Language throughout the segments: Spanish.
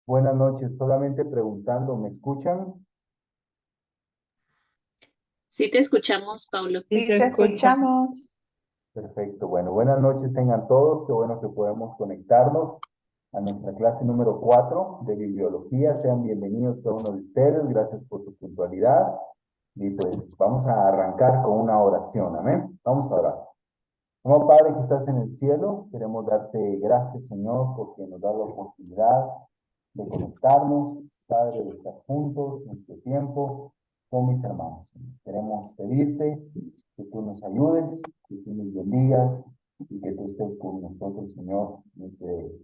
Buenas noches, solamente preguntando, ¿me escuchan? Sí te escuchamos, Paulo. Sí, te escuchamos. Perfecto, bueno, buenas noches tengan todos, qué bueno que podemos conectarnos a nuestra clase número 4 de bibliología. Sean bienvenidos cada uno de ustedes, gracias por su puntualidad. Y pues vamos a arrancar con una oración, amén. Vamos a orar. Como Padre que estás en el cielo, queremos darte gracias, Señor, porque nos da la oportunidad de conectarnos, Padre, de estar juntos en este tiempo con mis hermanos. Queremos pedirte que tú nos ayudes, que tú nos bendigas y que tú estés con nosotros, Señor, en este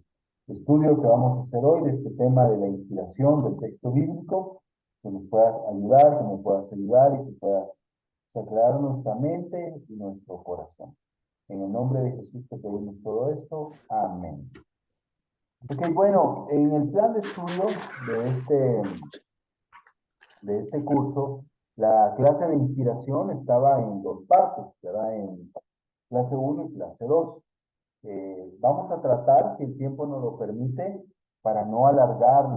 estudio que vamos a hacer hoy de este tema de la inspiración del texto bíblico, que nos puedas ayudar, que nos puedas ayudar y que puedas aclarar nuestra mente y nuestro corazón. En el nombre de Jesús te pedimos todo esto. Amén. Ok, bueno, en el plan de estudio de este curso, la clase de inspiración estaba en dos partes, ¿verdad? En clase uno y clase 2. Vamos a tratar, si el tiempo nos lo permite, para no alargar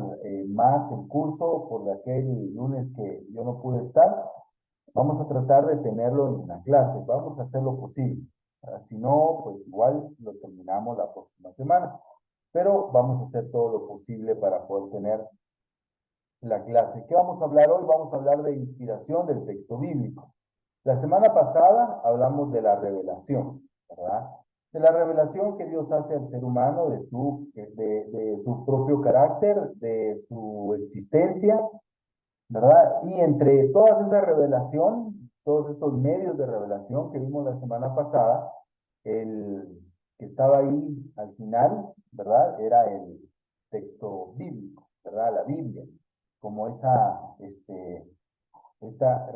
más el curso por aquel lunes que yo no pude estar, vamos a tratar de tenerlo en una clase, vamos a hacer lo posible. Si no, pues igual lo terminamos la próxima semana. Pero vamos a hacer todo lo posible para poder tener la clase. ¿Qué vamos a hablar hoy? Vamos a hablar de inspiración del texto bíblico. La semana pasada hablamos de la revelación, ¿verdad? De la revelación que Dios hace al ser humano, de su propio carácter, de su existencia, ¿verdad? Y entre todas esas revelación, todos estos medios de revelación que vimos la semana pasada, el que estaba ahí al final, ¿verdad? Era el texto bíblico, ¿verdad? La Biblia, como esta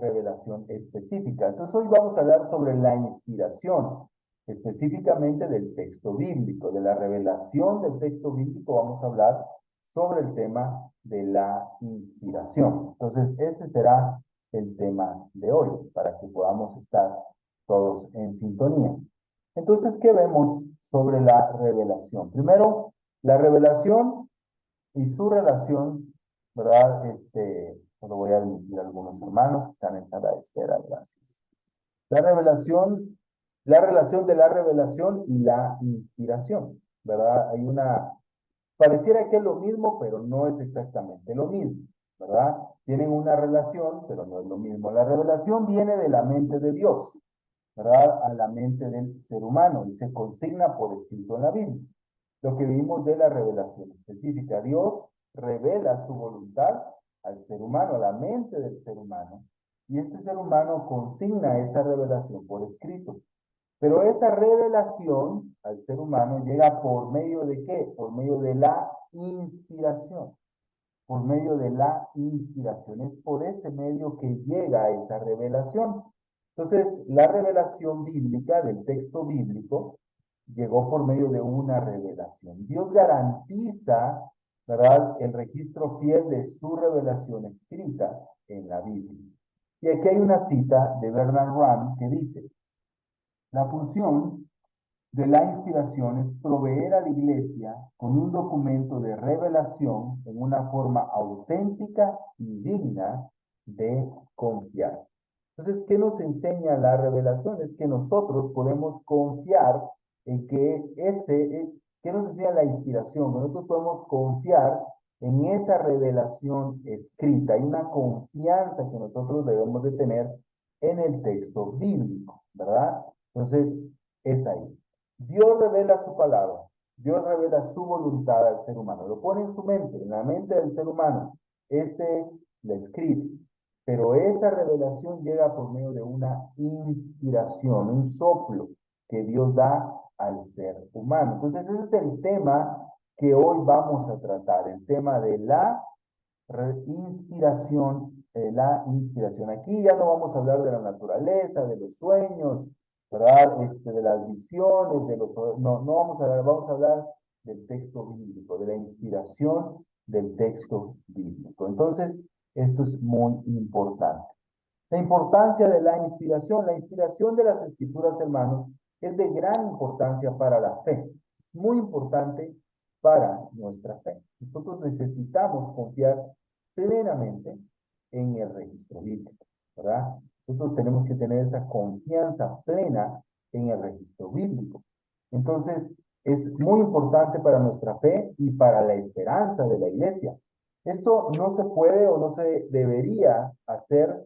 revelación específica. Entonces hoy vamos a hablar sobre la inspiración, específicamente del texto bíblico, de la revelación del texto bíblico, vamos a hablar sobre el tema de la inspiración. Entonces ese será el tema de hoy, para que podamos estar todos en sintonía. Entonces, ¿qué vemos sobre la revelación? Primero, la revelación y su relación, ¿verdad? Solo voy a admitir a algunos hermanos que están en sala de espera, gracias. La relación de la revelación y la inspiración, ¿verdad? Pareciera que es lo mismo, pero no es exactamente lo mismo, ¿verdad? Tienen una relación, pero no es lo mismo. La revelación viene de la mente de Dios, ¿verdad? A la mente del ser humano y se consigna por escrito en la Biblia. Lo que vimos de la revelación específica, Dios revela su voluntad al ser humano, a la mente del ser humano, y este ser humano consigna esa revelación por escrito. Pero esa revelación al ser humano llega por medio de ¿qué? Por medio de la inspiración. Por medio de la inspiración. Es por ese medio que llega a esa revelación. Entonces, la revelación bíblica del texto bíblico llegó por medio de una revelación. Dios garantiza, ¿verdad?, el registro fiel de su revelación escrita en la Biblia. Y aquí hay una cita de Bernard Ramm que dice, la función de la inspiración es proveer a la iglesia con un documento de revelación en una forma auténtica y digna de confiar. Entonces, ¿qué nos enseña la revelación? Es que nosotros podemos confiar en que ¿qué nos enseña la inspiración? Nosotros podemos confiar en esa revelación escrita. Hay una confianza que nosotros debemos de tener en el texto bíblico, ¿verdad? Entonces, es ahí. Dios revela su palabra, Dios revela su voluntad al ser humano, lo pone en su mente, en la mente del ser humano. La escribe, pero esa revelación llega por medio de una inspiración, un soplo que Dios da al ser humano. Entonces, ese es el tema que hoy vamos a tratar, el tema de inspiración, la inspiración. Aquí ya no vamos a hablar de la naturaleza, de los sueños, ¿verdad? De las visiones, no vamos a hablar, vamos a hablar del texto bíblico, de la inspiración del texto bíblico. Entonces, esto es muy importante. La importancia de la inspiración de las escrituras, hermanos, es de gran importancia para la fe. Es muy importante para nuestra fe. Nosotros necesitamos confiar plenamente en el registro bíblico, ¿verdad? Nosotros tenemos que tener esa confianza plena en el registro bíblico. Entonces, es muy importante para nuestra fe y para la esperanza de la iglesia. Esto no se puede o no se debería hacer,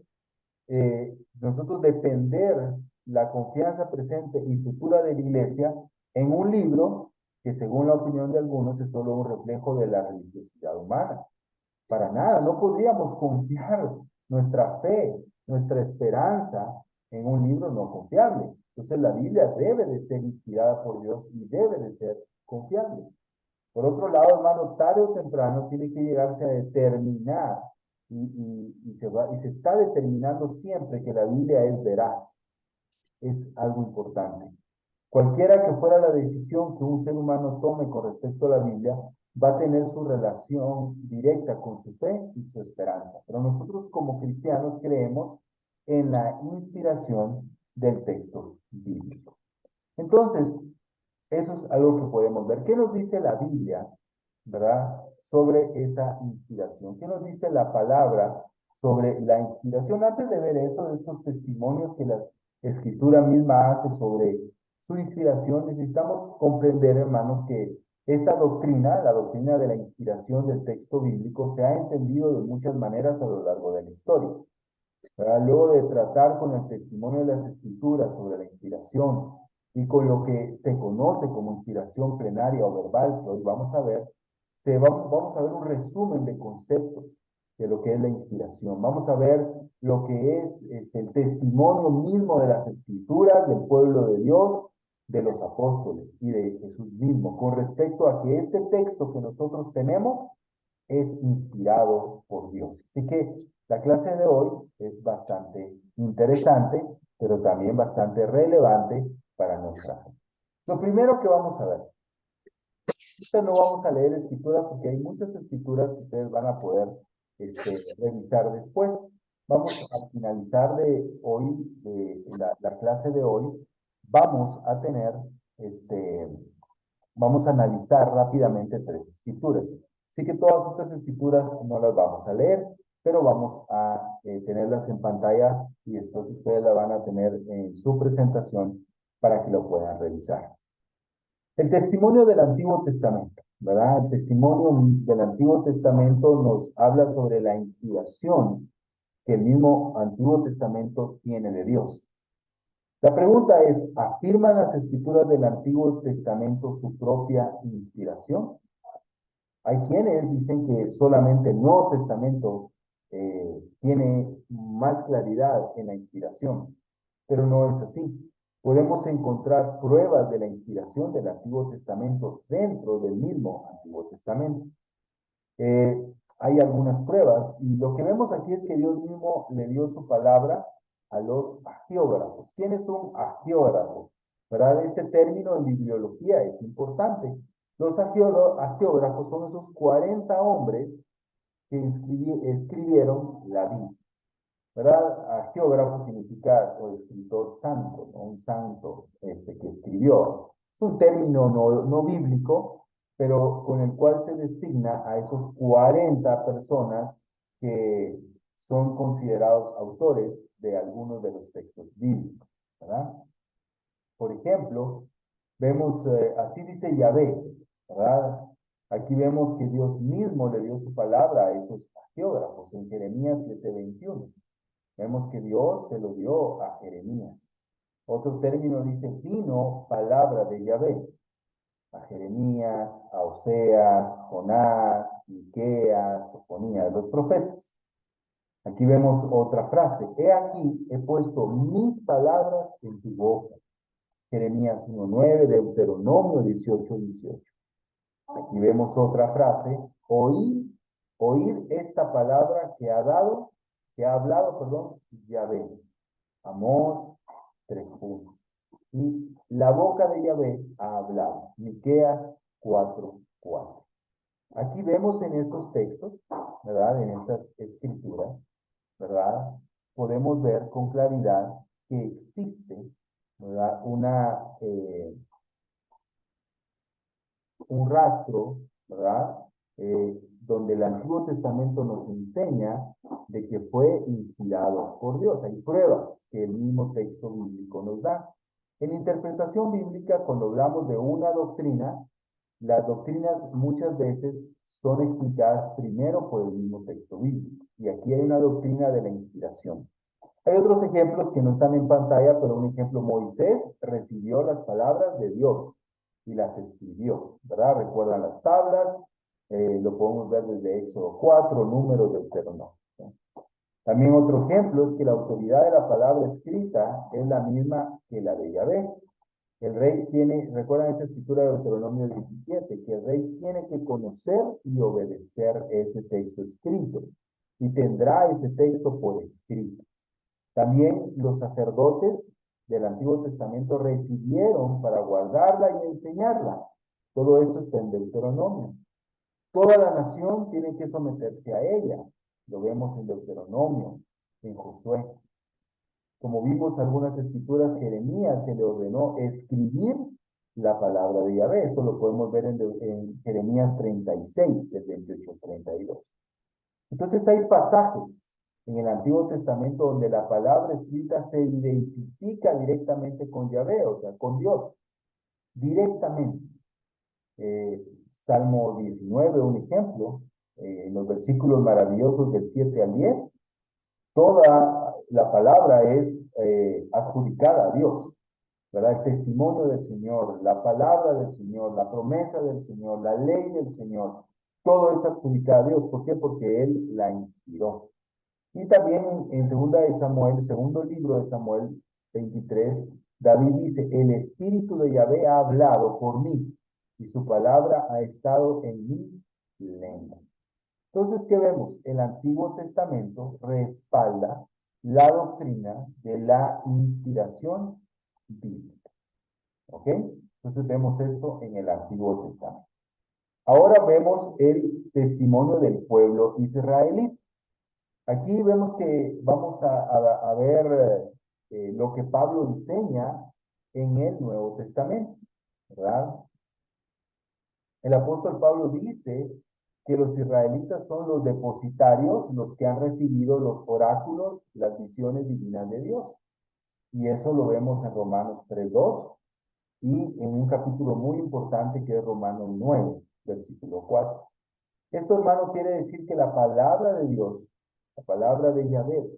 nosotros depender la confianza presente y futura de la iglesia en un libro que según la opinión de algunos es solo un reflejo de la religiosidad humana. Para nada, no podríamos confiar nuestra fe, nuestra esperanza en un libro no confiable. Entonces la Biblia debe de ser inspirada por Dios y debe de ser confiable. Por otro lado, hermano, tarde o temprano tiene que llegarse a determinar y se está determinando siempre que la Biblia es veraz. Es algo importante. Cualquiera que fuera la decisión que un ser humano tome con respecto a la Biblia, va a tener su relación directa con su fe y su esperanza. Pero nosotros como cristianos creemos en la inspiración del texto bíblico. Entonces, eso es algo que podemos ver. ¿Qué nos dice la Biblia, verdad, sobre esa inspiración? ¿Qué nos dice la palabra sobre la inspiración? Antes de ver eso, de estos testimonios que la Escritura misma hace sobre su inspiración, necesitamos comprender, hermanos, que esta doctrina, la doctrina de la inspiración del texto bíblico, se ha entendido de muchas maneras a lo largo de la historia. ¿Verdad? Luego de tratar con el testimonio de las Escrituras sobre la inspiración y con lo que se conoce como inspiración plenaria o verbal, que hoy vamos a ver, vamos a ver un resumen de conceptos de lo que es la inspiración. Vamos a ver lo que es el testimonio mismo de las Escrituras, del pueblo de Dios, de los apóstoles y de Jesús mismo, con respecto a que este texto que nosotros tenemos es inspirado por Dios. Así que la clase de hoy es bastante interesante, pero también bastante relevante para nuestra fe. Lo primero que vamos a ver, no vamos a leer escrituras porque hay muchas escrituras que ustedes van a poder revisar después. Vamos a finalizar de hoy, de la clase de hoy, vamos a tener, vamos a analizar rápidamente 3 escrituras. Así que todas estas escrituras no las vamos a leer, pero vamos a tenerlas en pantalla y después ustedes las van a tener en su presentación para que lo puedan revisar. El testimonio del Antiguo Testamento, ¿verdad? El testimonio del Antiguo Testamento nos habla sobre la inspiración que el mismo Antiguo Testamento tiene de Dios. La pregunta es, ¿afirman las escrituras del Antiguo Testamento su propia inspiración? Hay quienes dicen que solamente el Nuevo Testamento tiene más claridad en la inspiración, pero no es así. Podemos encontrar pruebas de la inspiración del Antiguo Testamento dentro del mismo Antiguo Testamento. Hay algunas pruebas y lo que vemos aquí es que Dios mismo le dio su palabra a los agiógrafos. ¿Quién es un agiógrafo? ¿Verdad? Este término en bibliología es importante. Los agiógrafos son esos 40 hombres que escribieron la Biblia. ¿Verdad? Agiógrafo significa o escritor santo, ¿no? Un santo que escribió. Es un término no bíblico, pero con el cual se designa a esos 40 personas que son considerados autores de algunos de los textos bíblicos, ¿verdad? Por ejemplo, vemos, así dice Yahvé, ¿verdad? Aquí vemos que Dios mismo le dio su palabra a esos agiógrafos en Jeremías 7:21. Vemos que Dios se lo dio a Jeremías. Otro término dice, vino palabra de Yahvé. A Jeremías, a Oseas, Jonás, Miqueas, Sofonías, los profetas. Aquí vemos otra frase. He aquí, he puesto mis palabras en tu boca. Jeremías 1:9, Deuteronomio 18:18. Aquí vemos otra frase. Oír esta palabra que ha hablado, Yahvé. Amós 3:1. Y la boca de Yahvé ha hablado. Miqueas 4:4. Aquí vemos en estos textos, ¿verdad? En estas escrituras, ¿verdad? Podemos ver con claridad que existe, ¿verdad? un rastro, ¿verdad? Donde el Antiguo Testamento nos enseña de que fue inspirado por Dios. Hay pruebas que el mismo texto bíblico nos da. En interpretación bíblica, cuando hablamos de una doctrina, las doctrinas muchas veces son explicadas primero por el mismo texto bíblico. Y aquí hay una doctrina de la inspiración. Hay otros ejemplos que no están en pantalla, pero un ejemplo, Moisés recibió las palabras de Dios y las escribió, ¿verdad? Recuerdan las tablas, lo podemos ver desde Éxodo 4, Números, Deuteronomio. También otro ejemplo es que la autoridad de la palabra escrita es la misma que la de Yahvé. El rey tiene, recuerdan esa escritura de Deuteronomio 17, que el rey tiene que conocer y obedecer ese texto escrito y tendrá ese texto por escrito. También los sacerdotes del Antiguo Testamento recibieron para guardarla y enseñarla. Todo esto está en Deuteronomio. Toda la nación tiene que someterse a ella. Lo vemos en Deuteronomio, en Josué. Como vimos algunas escrituras, Jeremías se le ordenó escribir la palabra de Yahvé. Esto lo podemos ver en Jeremías 36, del 28 al 32. Entonces hay pasajes en el Antiguo Testamento donde la palabra escrita se identifica directamente con Yahvé, o sea, con Dios, directamente. Salmo 19, un ejemplo, en los versículos maravillosos del 7 al 10, toda la palabra es adjudicada a Dios, ¿verdad? El testimonio del Señor, la palabra del Señor, la promesa del Señor, la ley del Señor, todo es adjudicado a Dios. ¿Por qué? Porque Él la inspiró. Y también en segunda de Samuel, segundo libro de Samuel 23, David dice, el Espíritu de Yahvé ha hablado por mí y su palabra ha estado en mi lengua. Entonces, ¿qué vemos? El Antiguo Testamento respalda la doctrina de la inspiración bíblica. ¿Ok? Entonces vemos esto en el Antiguo Testamento. Ahora vemos el testimonio del pueblo israelita. Aquí vemos que vamos a ver lo que Pablo enseña en el Nuevo Testamento, ¿verdad? El apóstol Pablo dice que los israelitas son los depositarios, los que han recibido los oráculos, las visiones divinas de Dios. Y eso lo vemos en Romanos 3:2 y en un capítulo muy importante que es Romanos 9, versículo 4. Esto, hermano, quiere decir que la palabra de Dios, la palabra de Yahvé,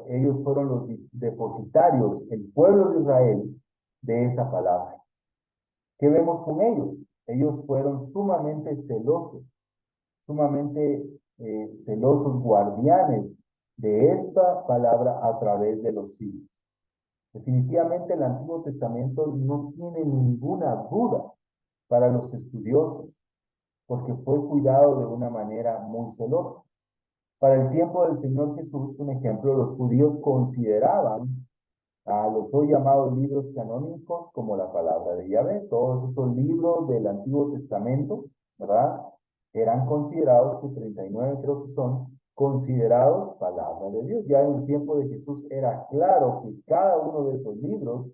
ellos fueron los depositarios, el pueblo de Israel, de esa palabra. ¿Qué vemos con ellos? Ellos fueron sumamente celosos guardianes de esta palabra a través de los siglos. Definitivamente el Antiguo Testamento no tiene ninguna duda para los estudiosos, porque fue cuidado de una manera muy celosa. Para el tiempo del Señor Jesús, un ejemplo, los judíos consideraban a los hoy llamados libros canónicos como la palabra de Yahvé. Todos esos libros del Antiguo Testamento, ¿verdad? Eran considerados, que 39 creo que son, considerados palabra de Dios. Ya en el tiempo de Jesús era claro que cada uno de esos libros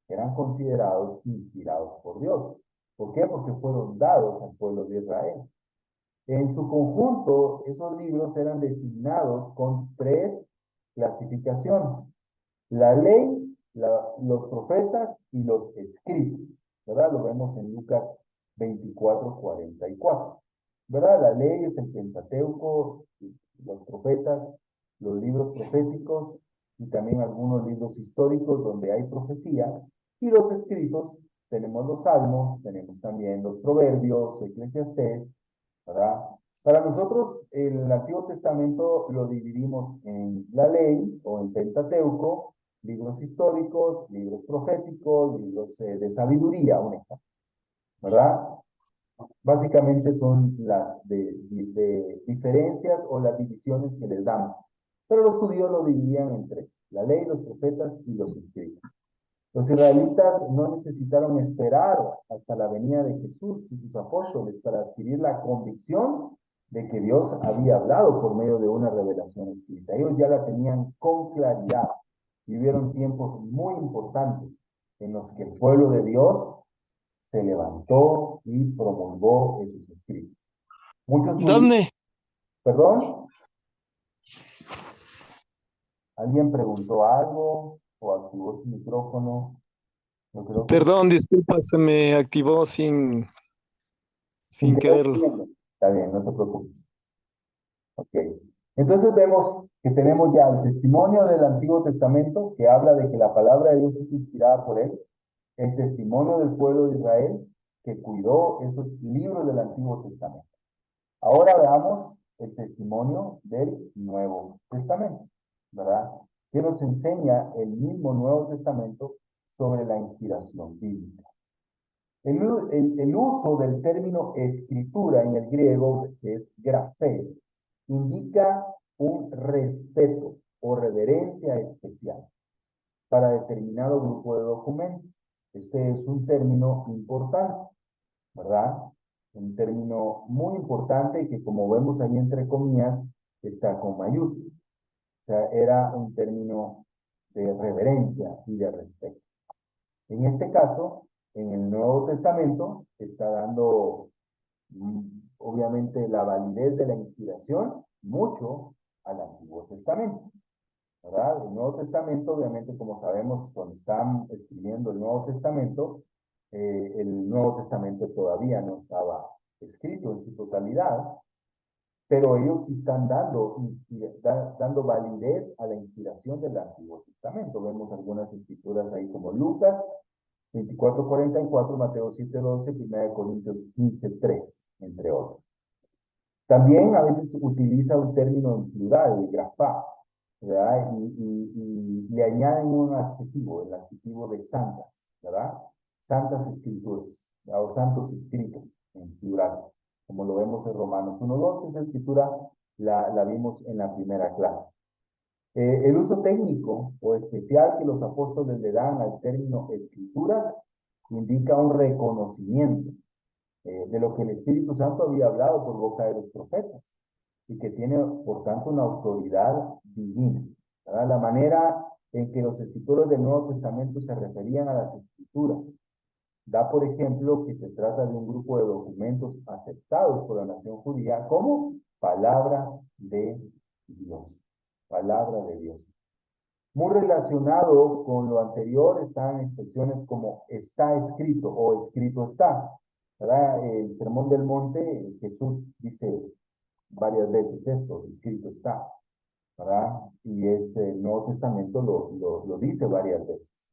eran considerados inspirados por Dios. ¿Por qué? Porque fueron dados al pueblo de Israel. En su conjunto, esos libros eran designados con 3 clasificaciones: la ley, los profetas y los escritos, ¿verdad? Lo vemos en Lucas 24:44, ¿verdad? La ley es el Pentateuco, los profetas, los libros proféticos y también algunos libros históricos donde hay profecía, y los escritos, tenemos los salmos, tenemos también los proverbios, Eclesiastés, ¿verdad? Para nosotros, el Antiguo Testamento lo dividimos en la ley o en Pentateuco, libros históricos, libros proféticos, libros de sabiduría, un ejemplo, ¿verdad? Básicamente son las de diferencias o las divisiones que les damos. Pero los judíos lo dividían en 3: la ley, los profetas y los escritos. Los israelitas no necesitaron esperar hasta la venida de Jesús y sus apóstoles para adquirir la convicción de que Dios había hablado por medio de una revelación escrita. Ellos ya la tenían con claridad. Vivieron tiempos muy importantes en los que el pueblo de Dios se levantó y promulgó esos escritos. Muchos judíos, ¿Dónde? perdón, ¿alguien preguntó algo o activó su micrófono? Yo creo que Perdón, disculpa, se me activó sin sin querer quererlo. queriendo. Está bien, no te preocupes. Ok. Entonces vemos que tenemos ya el testimonio del Antiguo Testamento que habla de que la palabra de Dios es inspirada por él, el testimonio del pueblo de Israel que cuidó esos libros del Antiguo Testamento. Ahora veamos el testimonio del Nuevo Testamento, ¿verdad? Que nos enseña el mismo Nuevo Testamento sobre la inspiración bíblica. El uso del término escritura en el griego, que es grafé, indica un respeto o reverencia especial para determinado grupo de documentos. Este es un término importante, ¿verdad? Un término muy importante que, como vemos ahí entre comillas, está con mayúsculas. O sea, era un término de reverencia y de respeto. En este caso, en el Nuevo Testamento, está dando, obviamente, la validez de la inspiración mucho al Antiguo Testamento, ¿verdad? El Nuevo Testamento, obviamente, como sabemos, cuando están escribiendo el Nuevo Testamento, el Nuevo Testamento todavía no estaba escrito en su totalidad, pero ellos sí están dando validez a la inspiración del Antiguo Testamento. Vemos algunas escrituras ahí como Lucas 24:44, Mateo 7:12, 1 Corintios 15:3, entre otros. También a veces utiliza un término en plural, el grafá, ¿verdad? Y le añaden un adjetivo, el adjetivo de santas, ¿verdad? Santas escrituras, ¿verdad? O santos escritos, en plural, como lo vemos en Romanos 1:12, esa escritura la vimos en la primera clase. El uso técnico o especial que los apóstoles le dan al término escrituras indica un reconocimiento de lo que el Espíritu Santo había hablado por boca de los profetas y que tiene, por tanto, una autoridad divina, ¿verdad? La manera en que los escritores del Nuevo Testamento se referían a las escrituras da, por ejemplo, que se trata de un grupo de documentos aceptados por la nación judía como palabra de Dios. Palabra de Dios. Muy relacionado con lo anterior están expresiones como está escrito o escrito está, ¿verdad? El Sermón del Monte, Jesús dice varias veces esto, escrito está, ¿verdad? Y el Nuevo Testamento lo dice varias veces.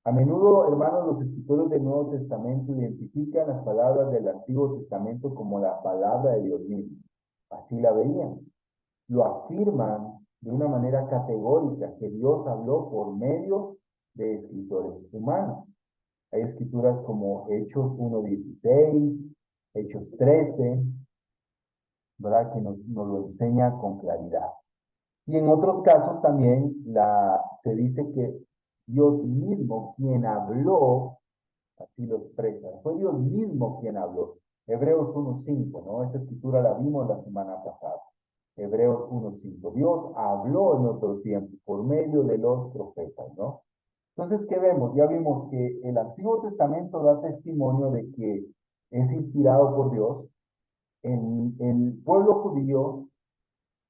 A menudo, hermanos, los escritores del Nuevo Testamento identifican las palabras del Antiguo Testamento como la palabra de Dios mismo. Así la veían. Lo afirman de una manera categórica que Dios habló por medio de escritores humanos. Hay escrituras como Hechos 1:16, Hechos 13, ¿verdad? Que nos lo enseña con claridad. Y en otros casos también se dice que Dios mismo quien habló, así lo expresa, fue Dios mismo quien habló. Hebreos 1:5, ¿no? Esta escritura la vimos la semana pasada. Hebreos 1:5. Dios habló en otro tiempo por medio de los profetas, ¿no? Entonces, ¿qué vemos? Ya vimos que el Antiguo Testamento da testimonio de que es inspirado por Dios. El pueblo judío,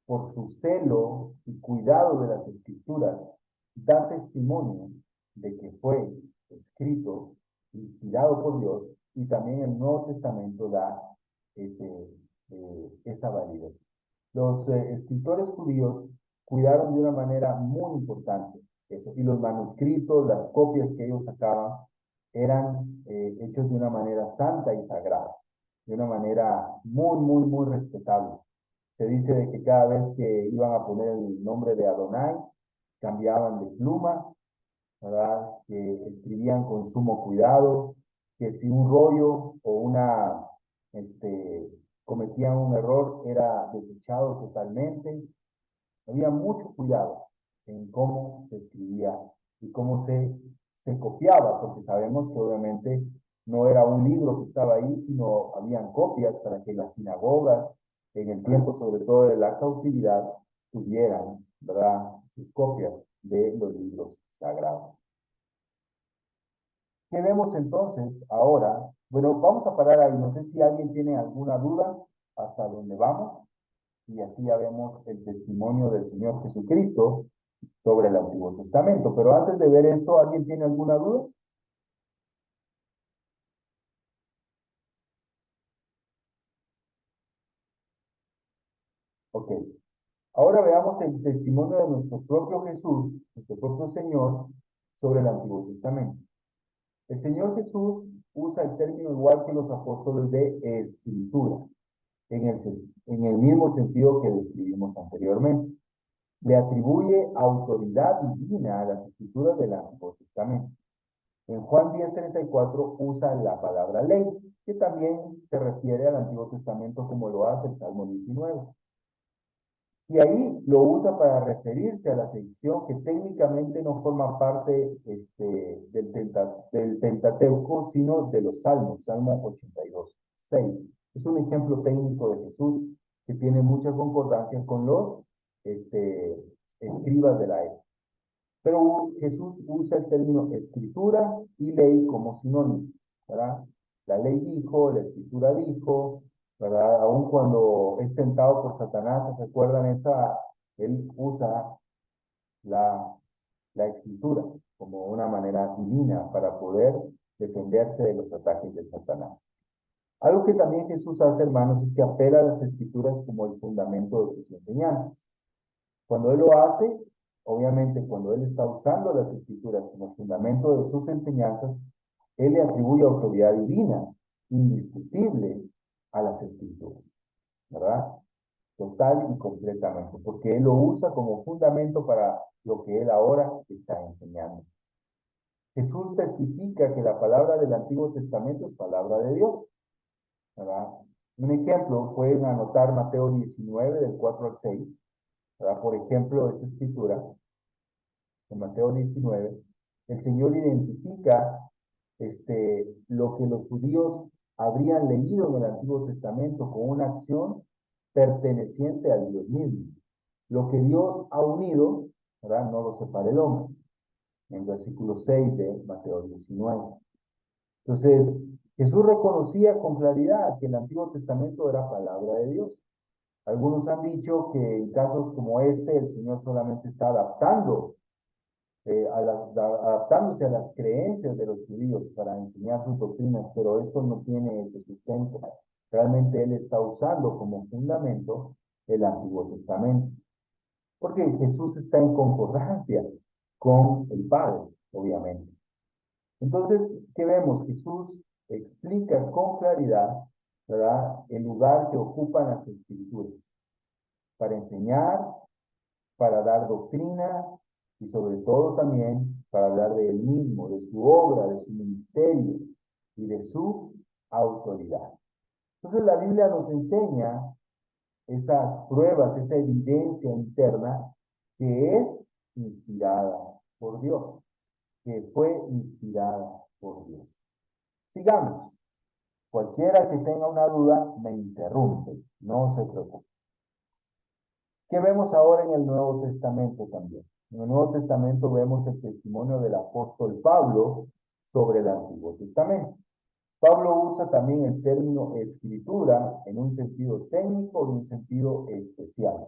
por su celo y cuidado de las escrituras, da testimonio de que fue escrito, inspirado por Dios, y también el Nuevo Testamento da esa validez. Los escritores judíos cuidaron de una manera muy importante eso, y los manuscritos, las copias que ellos sacaban, eran hechos de una manera santa y sagrada, de una manera muy, muy, muy respetable. Se dice de que cada vez que iban a poner el nombre de Adonai, cambiaban de pluma, ¿verdad? Que escribían con sumo cuidado, que si un rollo o cometían un error, era desechado totalmente. Había mucho cuidado en cómo se escribía y cómo se copiaba, porque sabemos que obviamente no era un libro que estaba ahí, sino habían copias para que las sinagogas, en el tiempo sobre todo de la cautividad, tuvieran, ¿verdad?, sus copias de los libros sagrados. ¿Qué vemos entonces ahora Bueno, vamos a parar ahí. No sé si alguien tiene alguna duda hasta dónde vamos. Y así ya vemos el testimonio del Señor Jesucristo sobre el Antiguo Testamento. Pero antes de ver esto, ¿alguien tiene alguna duda? Ok. Ahora veamos el testimonio de nuestro propio Jesús, nuestro propio Señor, sobre el Antiguo Testamento. El Señor Jesús usa el término igual que los apóstoles de escritura, en el mismo sentido que describimos anteriormente. Le atribuye autoridad divina a las escrituras del Antiguo Testamento. En Juan 10:34 usa la palabra ley, que también se refiere al Antiguo Testamento como lo hace el Salmo 19. Y ahí lo usa para referirse a la sección que técnicamente no forma parte del Pentateuco, sino de los Salmos, Salmo 82:6. Es un ejemplo técnico de Jesús que tiene mucha concordancia con los escribas de la época. Pero Jesús usa el término escritura y ley como sinónimo, ¿verdad? La ley dijo, la escritura dijo, ¿verdad? Aun cuando es tentado por Satanás, ¿se recuerdan esa? Él usa la, la escritura como una manera divina para poder defenderse de los ataques de Satanás. Algo que también Jesús hace, hermanos, es que apela a las escrituras como el fundamento de sus enseñanzas. Cuando Él lo hace, obviamente cuando Él está usando las escrituras como fundamento de sus enseñanzas, Él le atribuye autoridad divina, indiscutible, a las escrituras, ¿verdad? Total y completamente, porque Él lo usa como fundamento para lo que Él ahora está enseñando. Jesús testifica que la palabra del Antiguo Testamento es palabra de Dios, ¿verdad? Un ejemplo, pueden anotar Mateo 19, del 4 al 6, ¿verdad? Por ejemplo, esta escritura, en Mateo 19, el Señor identifica lo que los judíos habrían leído en el Antiguo Testamento con una acción perteneciente a Dios mismo. Lo que Dios ha unido, ¿verdad? No lo separa el hombre. En el versículo 6 de Mateo 19. Entonces, Jesús reconocía con claridad que el Antiguo Testamento era palabra de Dios. Algunos han dicho que en casos como este, el Señor solamente está adaptándose a las creencias de los judíos para enseñar sus doctrinas, pero esto no tiene ese sustento. Realmente Él está usando como fundamento el Antiguo Testamento, porque Jesús está en concordancia con el Padre, obviamente. Entonces, ¿qué vemos? Jesús explica con claridad, ¿verdad?, el lugar que ocupan las Escrituras para enseñar, para dar doctrina y sobre todo también para hablar de él mismo, de su obra, de su ministerio y de su autoridad. Entonces la Biblia nos enseña esas pruebas, esa evidencia interna que es inspirada por Dios, que fue inspirada por Dios. Sigamos. Cualquiera que tenga una duda me interrumpe, no se preocupe. ¿Qué vemos ahora en el Nuevo Testamento también? En el Nuevo Testamento vemos el testimonio del apóstol Pablo sobre el Antiguo Testamento. Pablo usa también el término escritura en un sentido técnico y un sentido especial.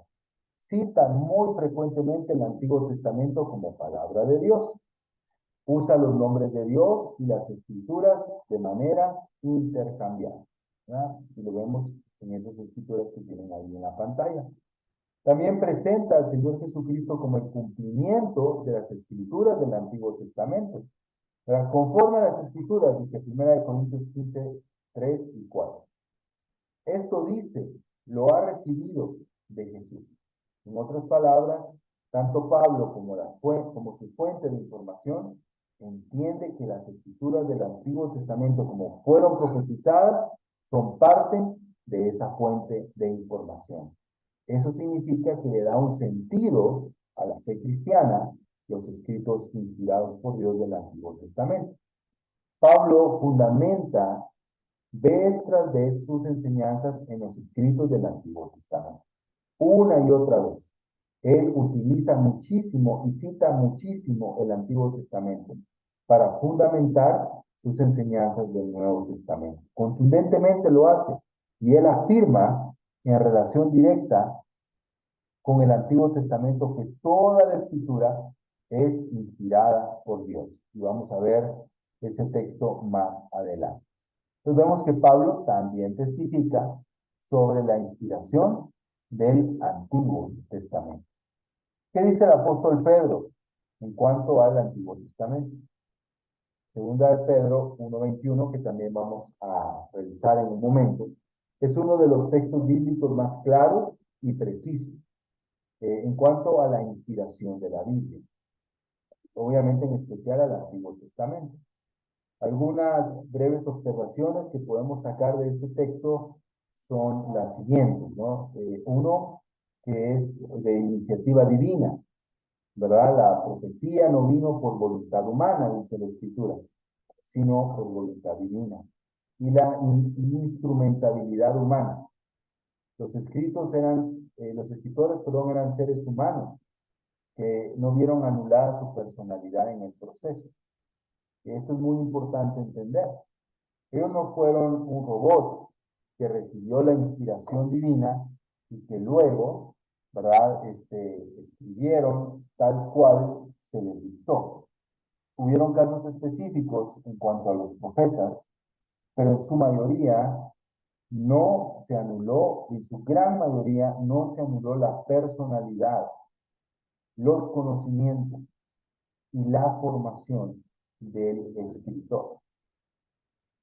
Cita muy frecuentemente el Antiguo Testamento como palabra de Dios. Usa los nombres de Dios y las escrituras de manera intercambiable, ¿verdad? Y lo vemos en esas escrituras que tienen ahí en la pantalla. También presenta al Señor Jesucristo como el cumplimiento de las escrituras del Antiguo Testamento. Pero conforme a las escrituras, dice 1 Corintios 15, 3 y 4. Esto dice, lo ha recibido de Jesús. En otras palabras, tanto Pablo como su fuente de información entiende que las escrituras del Antiguo Testamento, como fueron profetizadas, son parte de esa fuente de información. Eso significa que le da un sentido a la fe cristiana los escritos inspirados por Dios del Antiguo Testamento. Pablo fundamenta vez tras vez sus enseñanzas en los escritos del Antiguo Testamento. Una y otra vez. Él utiliza muchísimo y cita muchísimo el Antiguo Testamento para fundamentar sus enseñanzas del Nuevo Testamento. Contundentemente lo hace, y él afirma en relación directa con el Antiguo Testamento que toda la Escritura es inspirada por Dios. Y vamos a ver ese texto más adelante. Entonces vemos que Pablo también testifica sobre la inspiración del Antiguo Testamento. ¿Qué dice el apóstol Pedro en cuanto al Antiguo Testamento? Segunda de Pedro 1:21, que también vamos a revisar en un momento, es uno de los textos bíblicos más claros y precisos en cuanto a la inspiración de la Biblia, obviamente en especial al Antiguo Testamento. Algunas breves observaciones que podemos sacar de este texto son las siguientes, ¿no? Uno, que es de iniciativa divina, ¿verdad? La profecía no vino por voluntad humana, dice la Escritura, sino por voluntad divina. Y la instrumentabilidad humana. Los escritores, eran seres humanos que no vieron anulada su personalidad en el proceso. Esto es muy importante entender. Ellos no fueron un robot que recibió la inspiración divina y que luego, ¿verdad? Escribieron tal cual se les dictó. Hubieron casos específicos en cuanto a los profetas, pero en su mayoría no se anuló, en su gran mayoría no se anuló la personalidad, los conocimientos y la formación del escritor.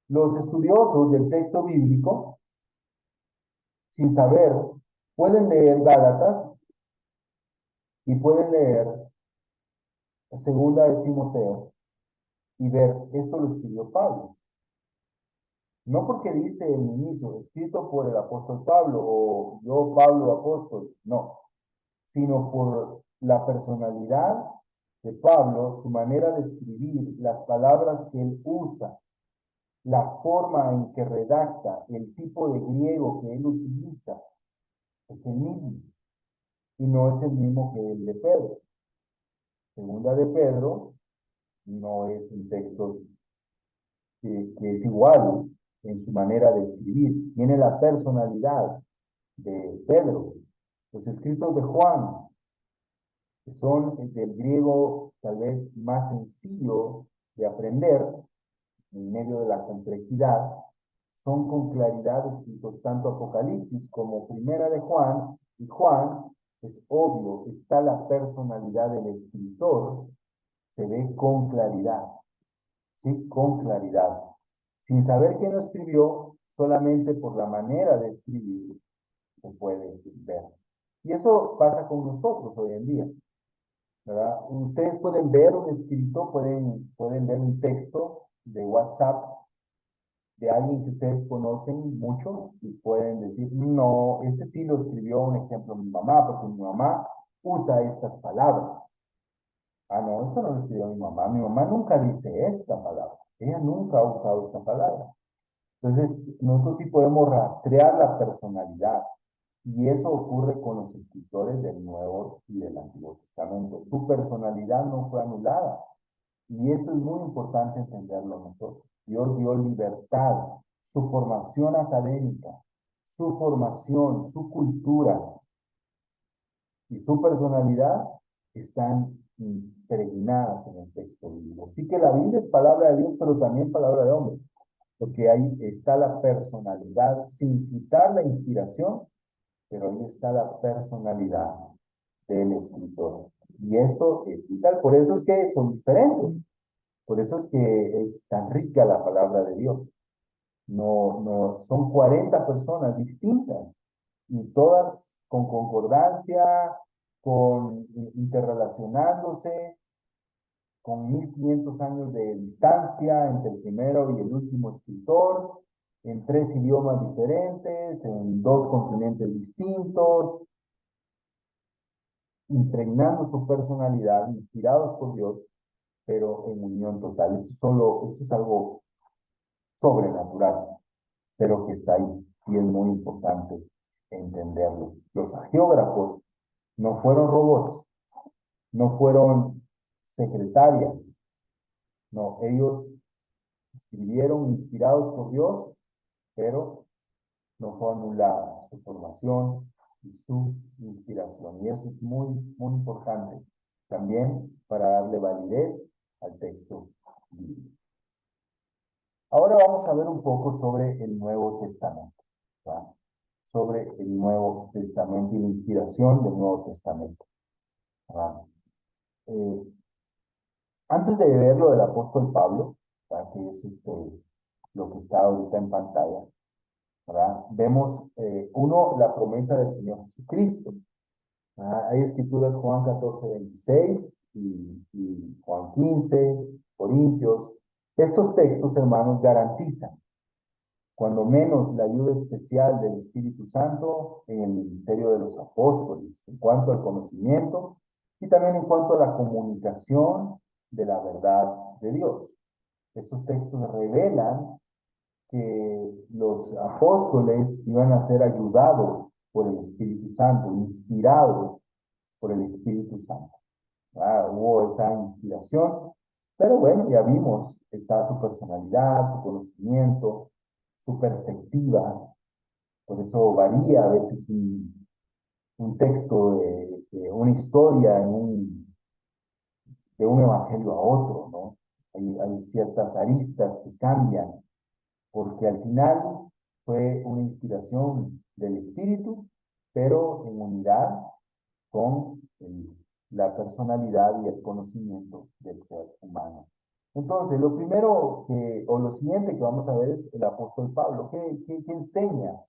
Los estudiosos del texto bíblico, sin saber, pueden leer Gálatas y pueden leer Segunda de Timoteo y ver, esto lo escribió Pablo. No porque dice en el inicio, escrito por el apóstol Pablo o yo Pablo apóstol, no, sino por la personalidad de Pablo, su manera de escribir, las palabras que él usa, la forma en que redacta, el tipo de griego que él utiliza, es el mismo. Y no es el mismo que el de Pedro. Segunda de Pedro no es un texto que es igual en su manera de escribir. Tiene la personalidad de Pedro. Los escritos de Juan, que son del griego tal vez más sencillo de aprender, en medio de la complejidad, son con claridad escritos tanto Apocalipsis como Primera de Juan, y Juan, es obvio, está la personalidad del escritor, se ve con claridad, ¿sí? Con claridad. Sin saber quién lo escribió, solamente por la manera de escribir se puede ver. Y eso pasa con nosotros hoy en día, ¿verdad? Ustedes pueden ver un escrito, pueden ver un texto de WhatsApp de alguien que ustedes conocen mucho y pueden decir, no, este sí lo escribió, un ejemplo, mi mamá, porque mi mamá usa estas palabras. Ah, no, esto no lo escribió mi mamá nunca dice esta palabra, ella nunca ha usado esta palabra. Entonces, nosotros sí podemos rastrear la personalidad y eso ocurre con los escritores del Nuevo y del Antiguo Testamento. Su personalidad no fue anulada y esto es muy importante entenderlo nosotros. Dios dio libertad, su formación académica, su formación, su cultura y su personalidad están impregnadas en el texto bíblico. Sí que la Biblia es palabra de Dios, pero también palabra de hombre, porque ahí está la personalidad, sin quitar la inspiración, pero ahí está la personalidad del escritor. Y esto es vital, por eso es que son diferentes. Por eso es que es tan rica la palabra de Dios. No, son 40 personas distintas y todas con concordancia, interrelacionándose, con 1500 años de distancia entre el primero y el último escritor, en 3 idiomas diferentes, en 2 continentes distintos, impregnando su personalidad, inspirados por Dios, pero en unión total. Esto es algo sobrenatural, pero que está ahí y es muy importante entenderlo. Los geógrafos no fueron robots, no fueron secretarias, no, ellos escribieron inspirados por Dios, pero no fue anulada su formación y su inspiración. Y eso es muy, muy importante también para darle validez al texto bíblico. Ahora vamos a ver un poco sobre el Nuevo Testamento, ¿va? Sobre el Nuevo Testamento y la inspiración del Nuevo Testamento, ¿va? Antes de ver lo del apóstol Pablo, ¿va? Que es lo que está ahorita en pantalla, ¿verdad? Vemos, la promesa del Señor Jesucristo. Hay escrituras Juan 14:26 y Juan 15, Corintios. Estos textos, hermanos, garantizan, cuando menos, la ayuda especial del Espíritu Santo en el ministerio de los apóstoles, en cuanto al conocimiento y también en cuanto a la comunicación de la verdad de Dios. Estos textos revelan que los apóstoles iban a ser ayudados por el Espíritu Santo, inspirados por el Espíritu Santo. Hubo esa inspiración, pero bueno, ya vimos, está su personalidad, su conocimiento, su perspectiva. Por eso varía a veces un texto, una historia de un evangelio a otro, ¿no? Hay ciertas aristas que cambian, porque al final fue una inspiración del Espíritu, pero en unidad con la personalidad y el conocimiento del ser humano. Entonces, lo primero o lo siguiente que vamos a ver es el apóstol Pablo. ¿Qué enseña?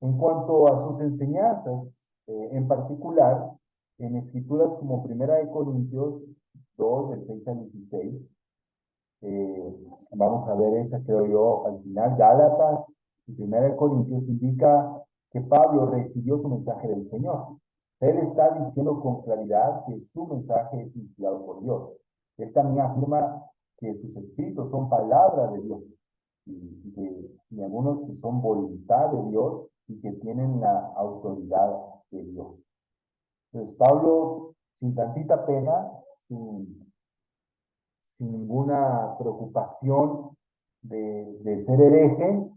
En cuanto a sus enseñanzas, en particular, en escrituras como Primera de Corintios 2, del 6 al 16, vamos a ver esa, creo yo, al final. Gálatas y Primera de Corintios indica que Pablo recibió su mensaje del Señor. Él está diciendo con claridad que su mensaje es inspirado por Dios. Él también afirma que sus escritos son palabra de Dios y algunos que son voluntad de Dios y que tienen la autoridad de Dios. Entonces Pablo, sin tantita pena, sin ninguna preocupación de ser hereje,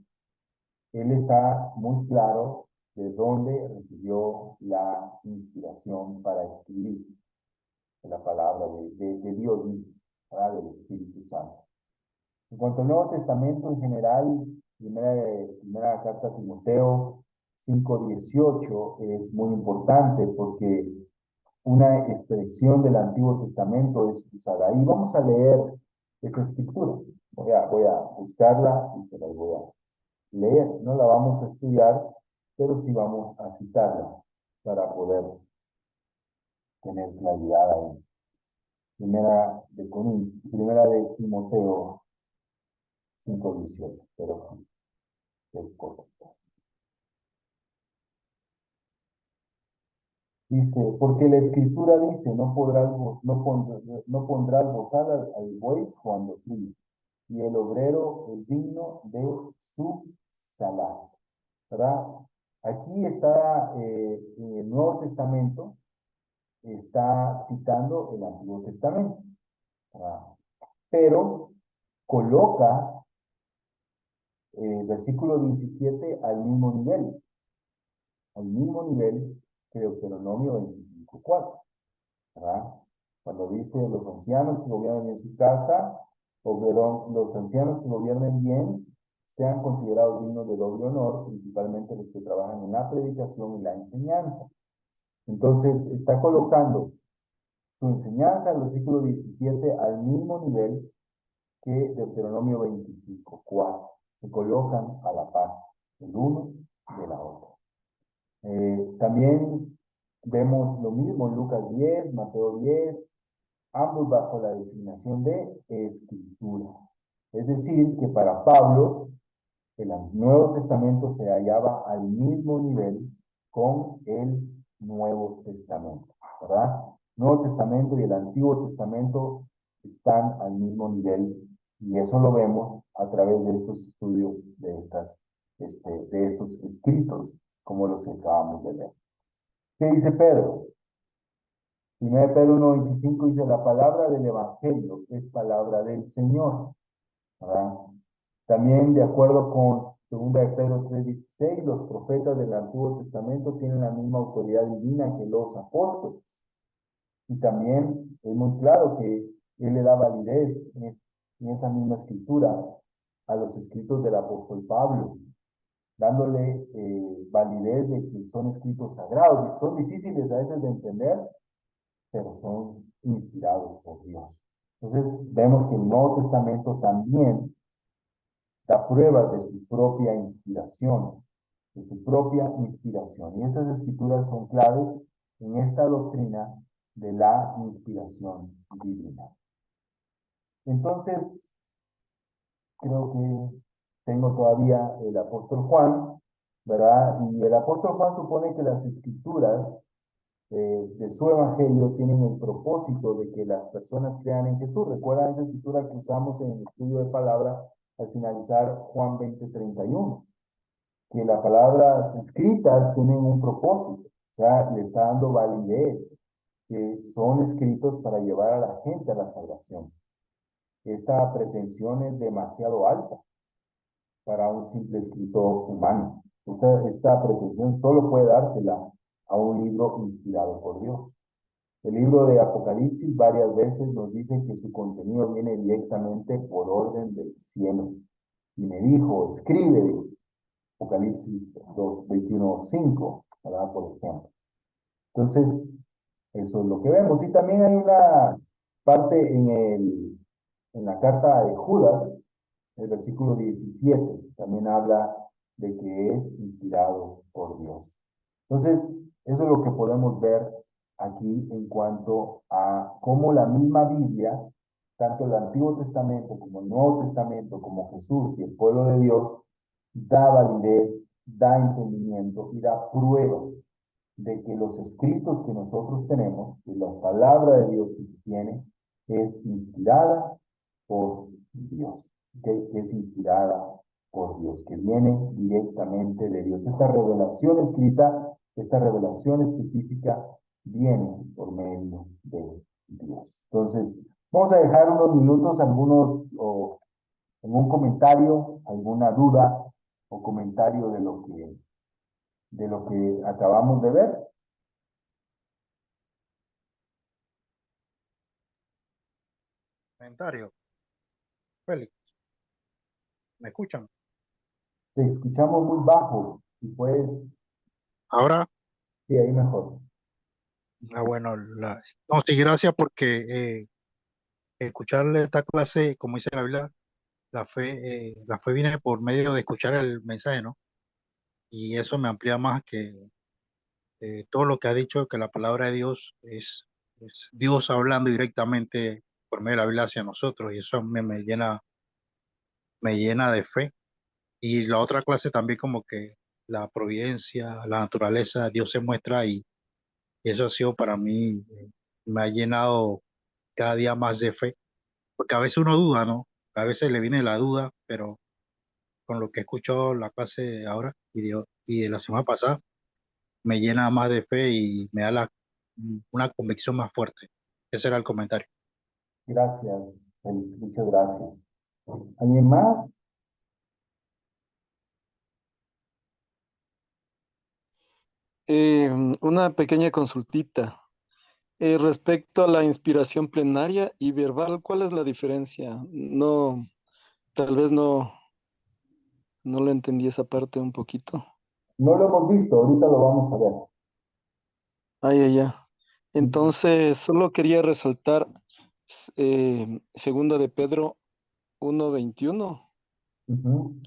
él está muy claro de dónde recibió la inspiración para escribir la palabra de Dios mismo, del Espíritu Santo. En cuanto al Nuevo Testamento en general, primera carta a Timoteo 5:18 es muy importante porque una expresión del Antiguo Testamento es usada. Y vamos a leer esa escritura. Voy a buscarla y se la voy a leer. No la vamos a estudiar, pero sí vamos a citarla para poder tener claridad ahí. Primera de Timoteo 5:18, pero es correcto. Dice, porque la escritura dice, no pondrás bozal al buey cuando trille, y el obrero el digno de su salario. ¿Verdad? Aquí está en el Nuevo Testamento, está citando el Antiguo Testamento, ¿verdad? Pero coloca versículo 17 al mismo nivel que Deuteronomio 25:4, ¿verdad? Cuando dice los ancianos que gobiernan en su casa, o los ancianos que gobiernen bien, sean considerados dignos de doble honor, principalmente los que trabajan en la predicación y la enseñanza. Entonces, está colocando su enseñanza, el versículo 17, al mismo nivel que Deuteronomio 25:4. Se colocan a la par, el uno de la otra. También vemos lo mismo en Lucas 10, Mateo 10, ambos bajo la designación de escritura. Es decir, que para Pablo, el Nuevo Testamento se hallaba al mismo nivel con el Nuevo Testamento, ¿verdad? Nuevo Testamento y el Antiguo Testamento están al mismo nivel, y eso lo vemos a través de estos estudios, de estos escritos, como los que acabamos de leer. ¿Qué dice Pedro? 1 Pedro 1:25 dice, la palabra del Evangelio es palabra del Señor, ¿verdad? También, de acuerdo con 2 de Pedro 3:16, los profetas del Antiguo Testamento tienen la misma autoridad divina que los apóstoles. Y también es muy claro que él le da validez en esa misma escritura a los escritos del apóstol Pablo, dándole validez de que son escritos sagrados y son difíciles a veces de entender, pero son inspirados por Dios. Entonces vemos que el Nuevo Testamento también da pruebas de su propia inspiración, de su propia inspiración. Y esas escrituras son claves en esta doctrina de la inspiración divina. Entonces, creo que tengo todavía el apóstol Juan, ¿verdad? Y el apóstol Juan supone que las escrituras de su evangelio tienen el propósito de que las personas crean en Jesús. Recuerda esa escritura que usamos en el estudio de palabra al finalizar Juan 20:31, que las palabras escritas tienen un propósito, o sea, le está dando validez, que son escritos para llevar a la gente a la salvación. Esta pretensión es demasiado alta para un simple escritor humano. Esta pretensión solo puede dársela a un libro inspirado por Dios. El libro de Apocalipsis varias veces nos dice que su contenido viene directamente por orden del cielo. Y me dijo, escribe, dice, Apocalipsis 2:21-5, ¿verdad? Por ejemplo. Entonces, eso es lo que vemos. Y también hay una parte en la carta de Judas, el versículo 17, también habla de que es inspirado por Dios. Entonces, eso es lo que podemos ver aquí en cuanto a cómo la misma Biblia, tanto el Antiguo Testamento como el Nuevo Testamento, como Jesús y el pueblo de Dios, da validez, da entendimiento y da pruebas de que los escritos que nosotros tenemos, y la palabra de Dios que se tiene, es inspirada por Dios, que es inspirada por Dios, que viene directamente de Dios. Esta revelación escrita, esta revelación específica, viene por medio de Dios. Entonces, vamos a dejar unos minutos, algunos, o en un comentario, alguna duda o comentario de lo que acabamos de ver. Comentario. Félix, ¿me escuchan? Te escuchamos muy bajo, si puedes, Ahora, sí, ahí mejor. bueno, no, sí, gracias porque escucharle esta clase, como dice la Biblia, la fe viene por medio de escuchar el mensaje, ¿no? Y eso me amplía más que todo lo que ha dicho, que la palabra de Dios es Dios hablando directamente por medio de la Biblia hacia nosotros, y eso me llena de fe. Y la otra clase también como que la providencia, la naturaleza, Dios se muestra y eso ha sido para mí, me ha llenado cada día más de fe, porque a veces uno duda, ¿no? A veces le viene la duda, pero con lo que he escuchado la clase de ahora y de la semana pasada, me llena más de fe y me da una convicción más fuerte. Ese era el comentario. Gracias, Félix, muchas gracias. ¿Alguien más? Una pequeña consultita. Respecto a la inspiración plenaria y verbal, ¿cuál es la diferencia? No, tal vez no lo entendí esa parte un poquito. No lo hemos visto, ahorita lo vamos a ver. Ya. Entonces, solo quería resaltar segunda de Pedro 1:21, Ujú.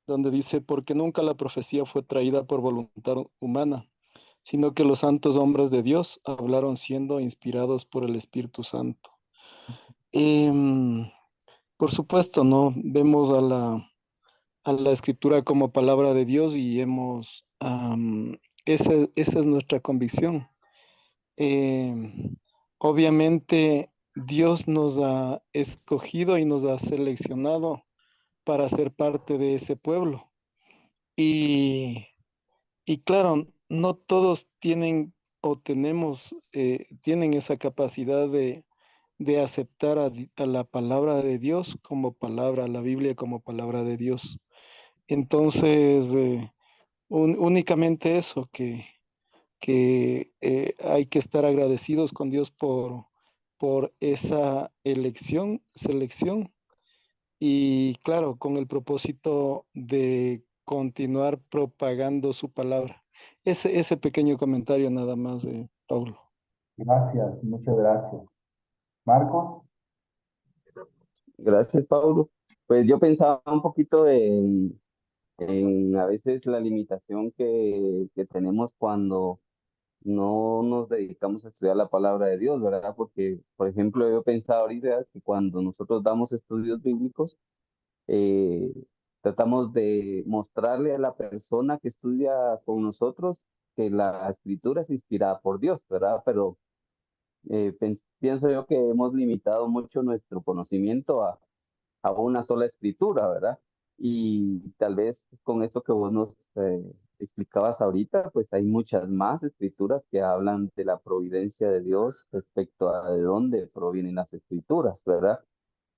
donde dice, porque nunca la profecía fue traída por voluntad humana, sino que los santos hombres de Dios hablaron siendo inspirados por el Espíritu Santo. Em, por supuesto, ¿no? Vemos a la escritura como palabra de Dios y esa es nuestra convicción. Em, Obviamente, Dios nos ha escogido y nos ha seleccionado para ser parte de ese pueblo. Y, y claro, no todos tienen o tienen esa capacidad de aceptar a la palabra de Dios como palabra, a la Biblia como palabra de Dios. Entonces, únicamente eso, que hay que estar agradecidos con Dios por esa selección, y claro, con el propósito de continuar propagando su palabra. Ese pequeño comentario nada más de Paulo. Gracias, muchas gracias. Marcos, Gracias, Pablo. Pues yo pensaba un poquito en a veces la limitación que tenemos cuando no nos dedicamos a estudiar la palabra de Dios, ¿verdad? Porque, por ejemplo, yo pensaba ahorita que cuando nosotros damos estudios bíblicos, eh, tratamos de mostrarle a la persona que estudia con nosotros que la escritura es inspirada por Dios, ¿verdad? Pero pienso yo que hemos limitado mucho nuestro conocimiento a una sola escritura, ¿verdad? Y tal vez con esto que vos nos explicabas ahorita, pues hay muchas más escrituras que hablan de la providencia de Dios respecto a de dónde provienen las escrituras, ¿verdad?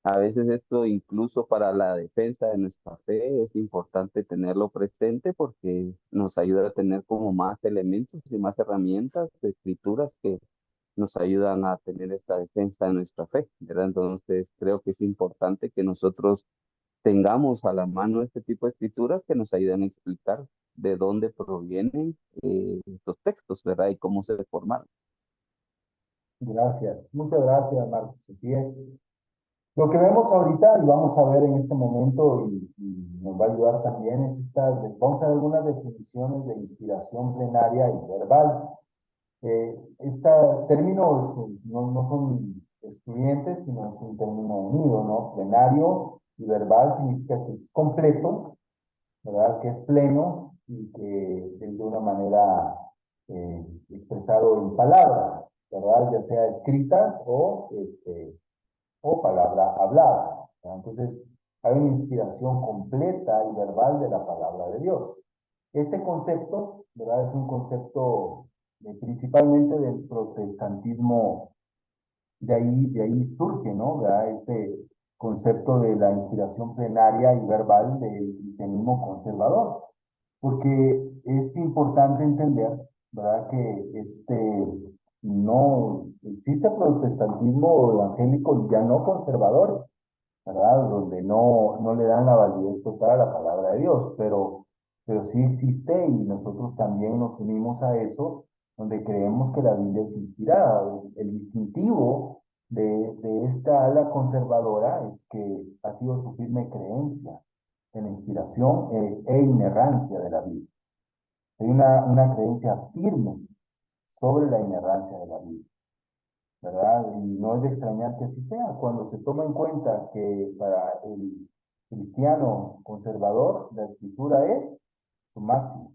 A veces esto incluso para la defensa de nuestra fe es importante tenerlo presente porque nos ayuda a tener como más elementos y más herramientas de escrituras que nos ayudan a tener esta defensa de nuestra fe, ¿verdad? Entonces creo que es importante que nosotros tengamos a la mano este tipo de escrituras que nos ayuden a explicar de dónde provienen estos textos, ¿verdad? Y cómo se formaron. gracias. Muchas gracias, Marcos. Así es. Lo que vemos ahorita y vamos a ver en este momento y nos va a ayudar también es vamos a ver algunas definiciones de inspiración plenaria y verbal. Este término no son excluyentes, sino es un término unido, ¿no? Plenario y verbal significa que es completo, ¿verdad? Que es pleno y que es de una manera expresado en palabras, ¿verdad? Ya sea escritas o palabra hablada, ¿verdad? Entonces, hay una inspiración completa y verbal de la palabra de Dios. Este concepto, ¿verdad? Es un concepto principalmente del protestantismo, de ahí surge, ¿no? ¿Verdad? Este concepto de la inspiración plenaria y verbal del cristianismo conservador, porque es importante entender, ¿verdad? Que no existe protestantismo evangélico ya no conservadores, ¿verdad? Donde no le dan la validez total a la palabra de Dios, pero sí existe y nosotros también nos unimos a eso, donde creemos que la Biblia es inspirada. El distintivo de esta ala conservadora es que ha sido su firme creencia en la inspiración e inerrancia de la Biblia. Hay una creencia firme sobre la inerrancia de la Biblia, ¿verdad? Y no es de extrañar que así sea, cuando se toma en cuenta que para el cristiano conservador la escritura es su máxima,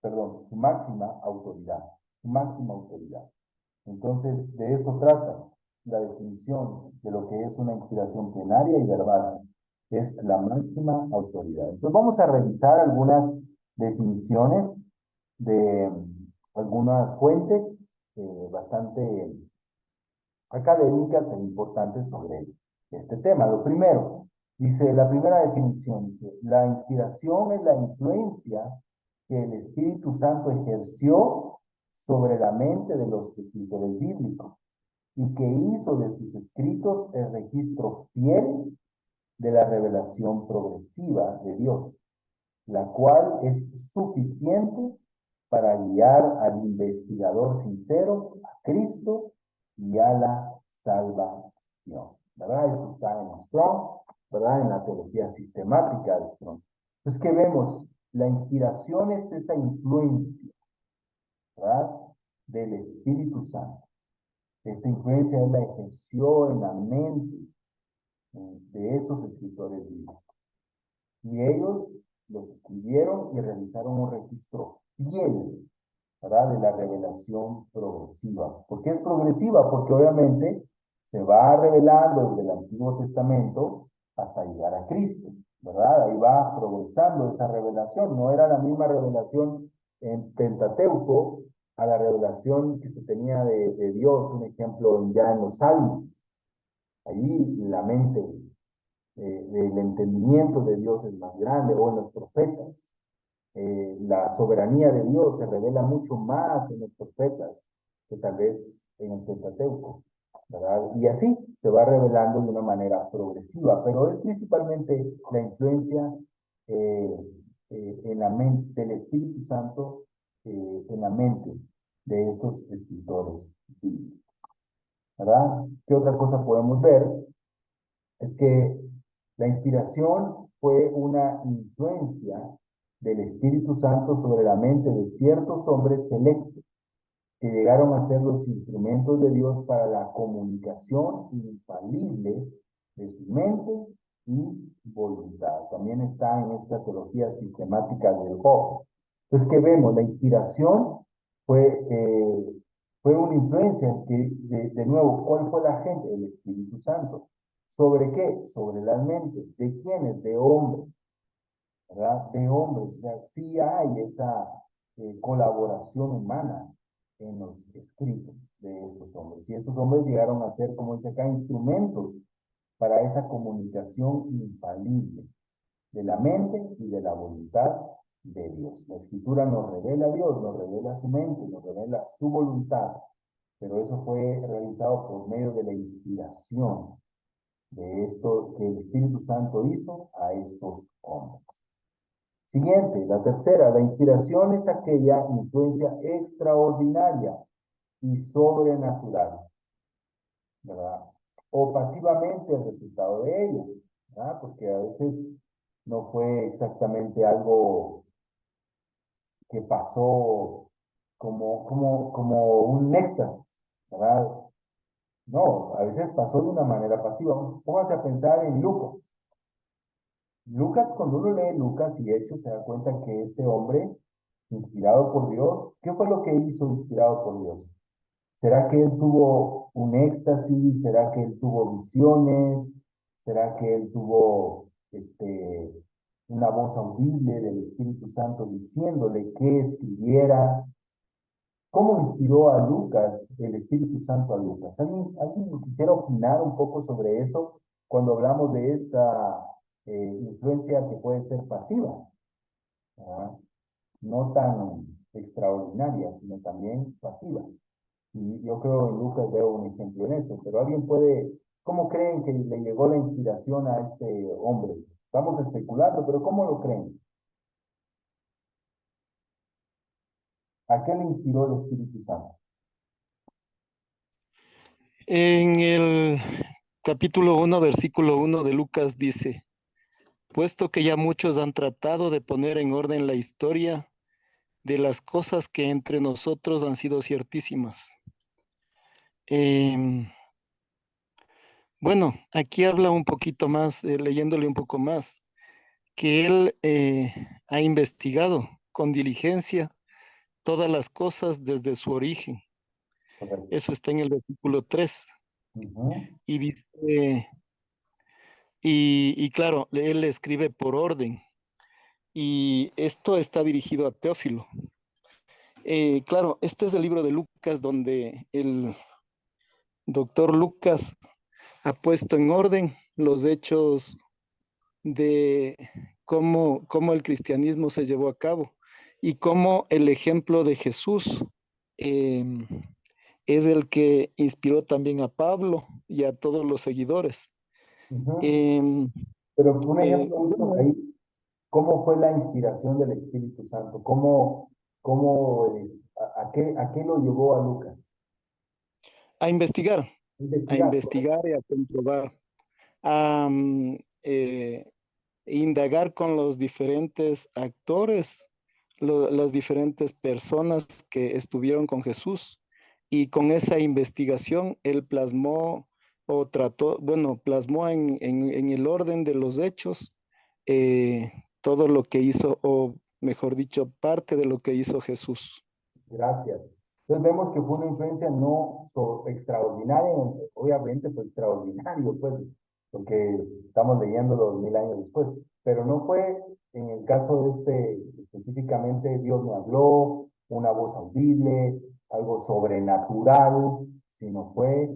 perdón, su máxima autoridad. Entonces, de eso trata la definición de lo que es una inspiración plenaria y verbal, es la máxima autoridad. Entonces, vamos a revisar algunas definiciones de algunas fuentes bastante académicas e importantes sobre este tema. Lo primero, dice, la primera definición, dice, la inspiración es la influencia que el Espíritu Santo ejerció sobre la mente de los escritores bíblicos y que hizo de sus escritos el registro fiel de la revelación progresiva de Dios, la cual es suficiente para guiar al investigador sincero a Cristo y a la salvación, ¿verdad? Eso está en Strong, ¿verdad? En la teología sistemática de Strong. Entonces, ¿qué vemos? La inspiración es esa influencia, ¿verdad? Del Espíritu Santo. Esta influencia él la ejerció en la mente de estos escritores bíblicos. Y ellos los escribieron y realizaron un registro fiel, ¿verdad? De la revelación progresiva. ¿Por qué es progresiva? Porque obviamente se va revelando desde el Antiguo Testamento hasta llegar a Cristo, ¿verdad? Ahí va progresando esa revelación. No era la misma revelación en Pentateuco a la revelación que se tenía de Dios, un ejemplo ya en los Salmos, Allí la mente del entendimiento de Dios es más grande, o en los profetas. La soberanía de Dios se revela mucho más en los profetas que tal vez en el Pentateuco, ¿verdad? Y así se va revelando de una manera progresiva, pero es principalmente la influencia en la mente del Espíritu Santo, en la mente de estos escritores bíblicos, ¿verdad? ¿Qué otra cosa podemos ver? Es que la inspiración fue una influencia del Espíritu Santo sobre la mente de ciertos hombres selectos que llegaron a ser los instrumentos de Dios para la comunicación infalible de su mente y voluntad. También está en esta teología sistemática del Job. Entonces, ¿qué vemos? La inspiración fue una influencia que, de nuevo, ¿cuál fue la gente? El Espíritu Santo. ¿Sobre qué? Sobre las mentes. ¿De quiénes? De hombres, ¿verdad? De hombres. O sea, sí hay esa colaboración humana en los escritos de estos hombres. Y estos hombres llegaron a ser, como dice acá, instrumentos para esa comunicación infalible de la mente y de la voluntad de Dios. La escritura nos revela a Dios, nos revela su mente, nos revela su voluntad, pero eso fue realizado por medio de la inspiración de esto que el Espíritu Santo hizo a estos hombres. Siguiente, la tercera, la inspiración es aquella influencia extraordinaria y sobrenatural, ¿verdad? O pasivamente el resultado de ella, ¿verdad? Porque a veces no fue exactamente algo que pasó como un éxtasis, ¿verdad? No, a veces pasó de una manera pasiva. Póngase a pensar en Lucas. Lucas, cuando uno lee Lucas y Hechos, se da cuenta que este hombre, inspirado por Dios, ¿qué fue lo que hizo inspirado por Dios? ¿Será que él tuvo un éxtasis? ¿Será que él tuvo visiones? ¿Será que él tuvo una voz audible del Espíritu Santo diciéndole que escribiera? ¿Cómo inspiró a Lucas, el Espíritu Santo a Lucas? ¿Alguien quisiera opinar un poco sobre eso cuando hablamos de esta influencia que puede ser pasiva, ¿verdad? No tan extraordinaria, sino también pasiva? Y yo creo en Lucas veo un ejemplo en eso, pero alguien puede, ¿cómo creen que le llegó la inspiración a este hombre? Estamos especulando, pero ¿cómo lo creen? ¿A qué le inspiró el Espíritu Santo? En el capítulo 1, versículo 1 de Lucas dice, puesto que ya muchos han tratado de poner en orden la historia de las cosas que entre nosotros han sido ciertísimas. Bueno, aquí habla un poquito más, leyéndole un poco más, que él ha investigado con diligencia todas las cosas desde su origen. Correcto. Eso está en el versículo 3. Y dice, y claro, él escribe por orden. Y esto está dirigido a Teófilo. Claro, este es el libro de Lucas donde el doctor Lucas ha puesto en orden los hechos de cómo el cristianismo se llevó a cabo y cómo el ejemplo de Jesús es el que inspiró también a Pablo y a todos los seguidores. Pero un ejemplo, Wilson, Bueno, ahí, ¿cómo fue la inspiración del Espíritu Santo? ¿A qué lo llevó a Lucas? a investigar, a Investigar, correcto. investigar y a comprobar, a indagar con los diferentes actores, las diferentes personas que estuvieron con Jesús. Y con esa investigación, él plasmó o trató, bueno, plasmó en el orden de los hechos todo lo que hizo, o mejor dicho, parte de lo que hizo Jesús. Gracias. Entonces vemos que fue una influencia no extraordinaria, obviamente fue extraordinario, pues, porque estamos leyéndolo 2000 años después, pero no fue en el caso de específicamente, Dios me habló, una voz audible, algo sobrenatural, sino fue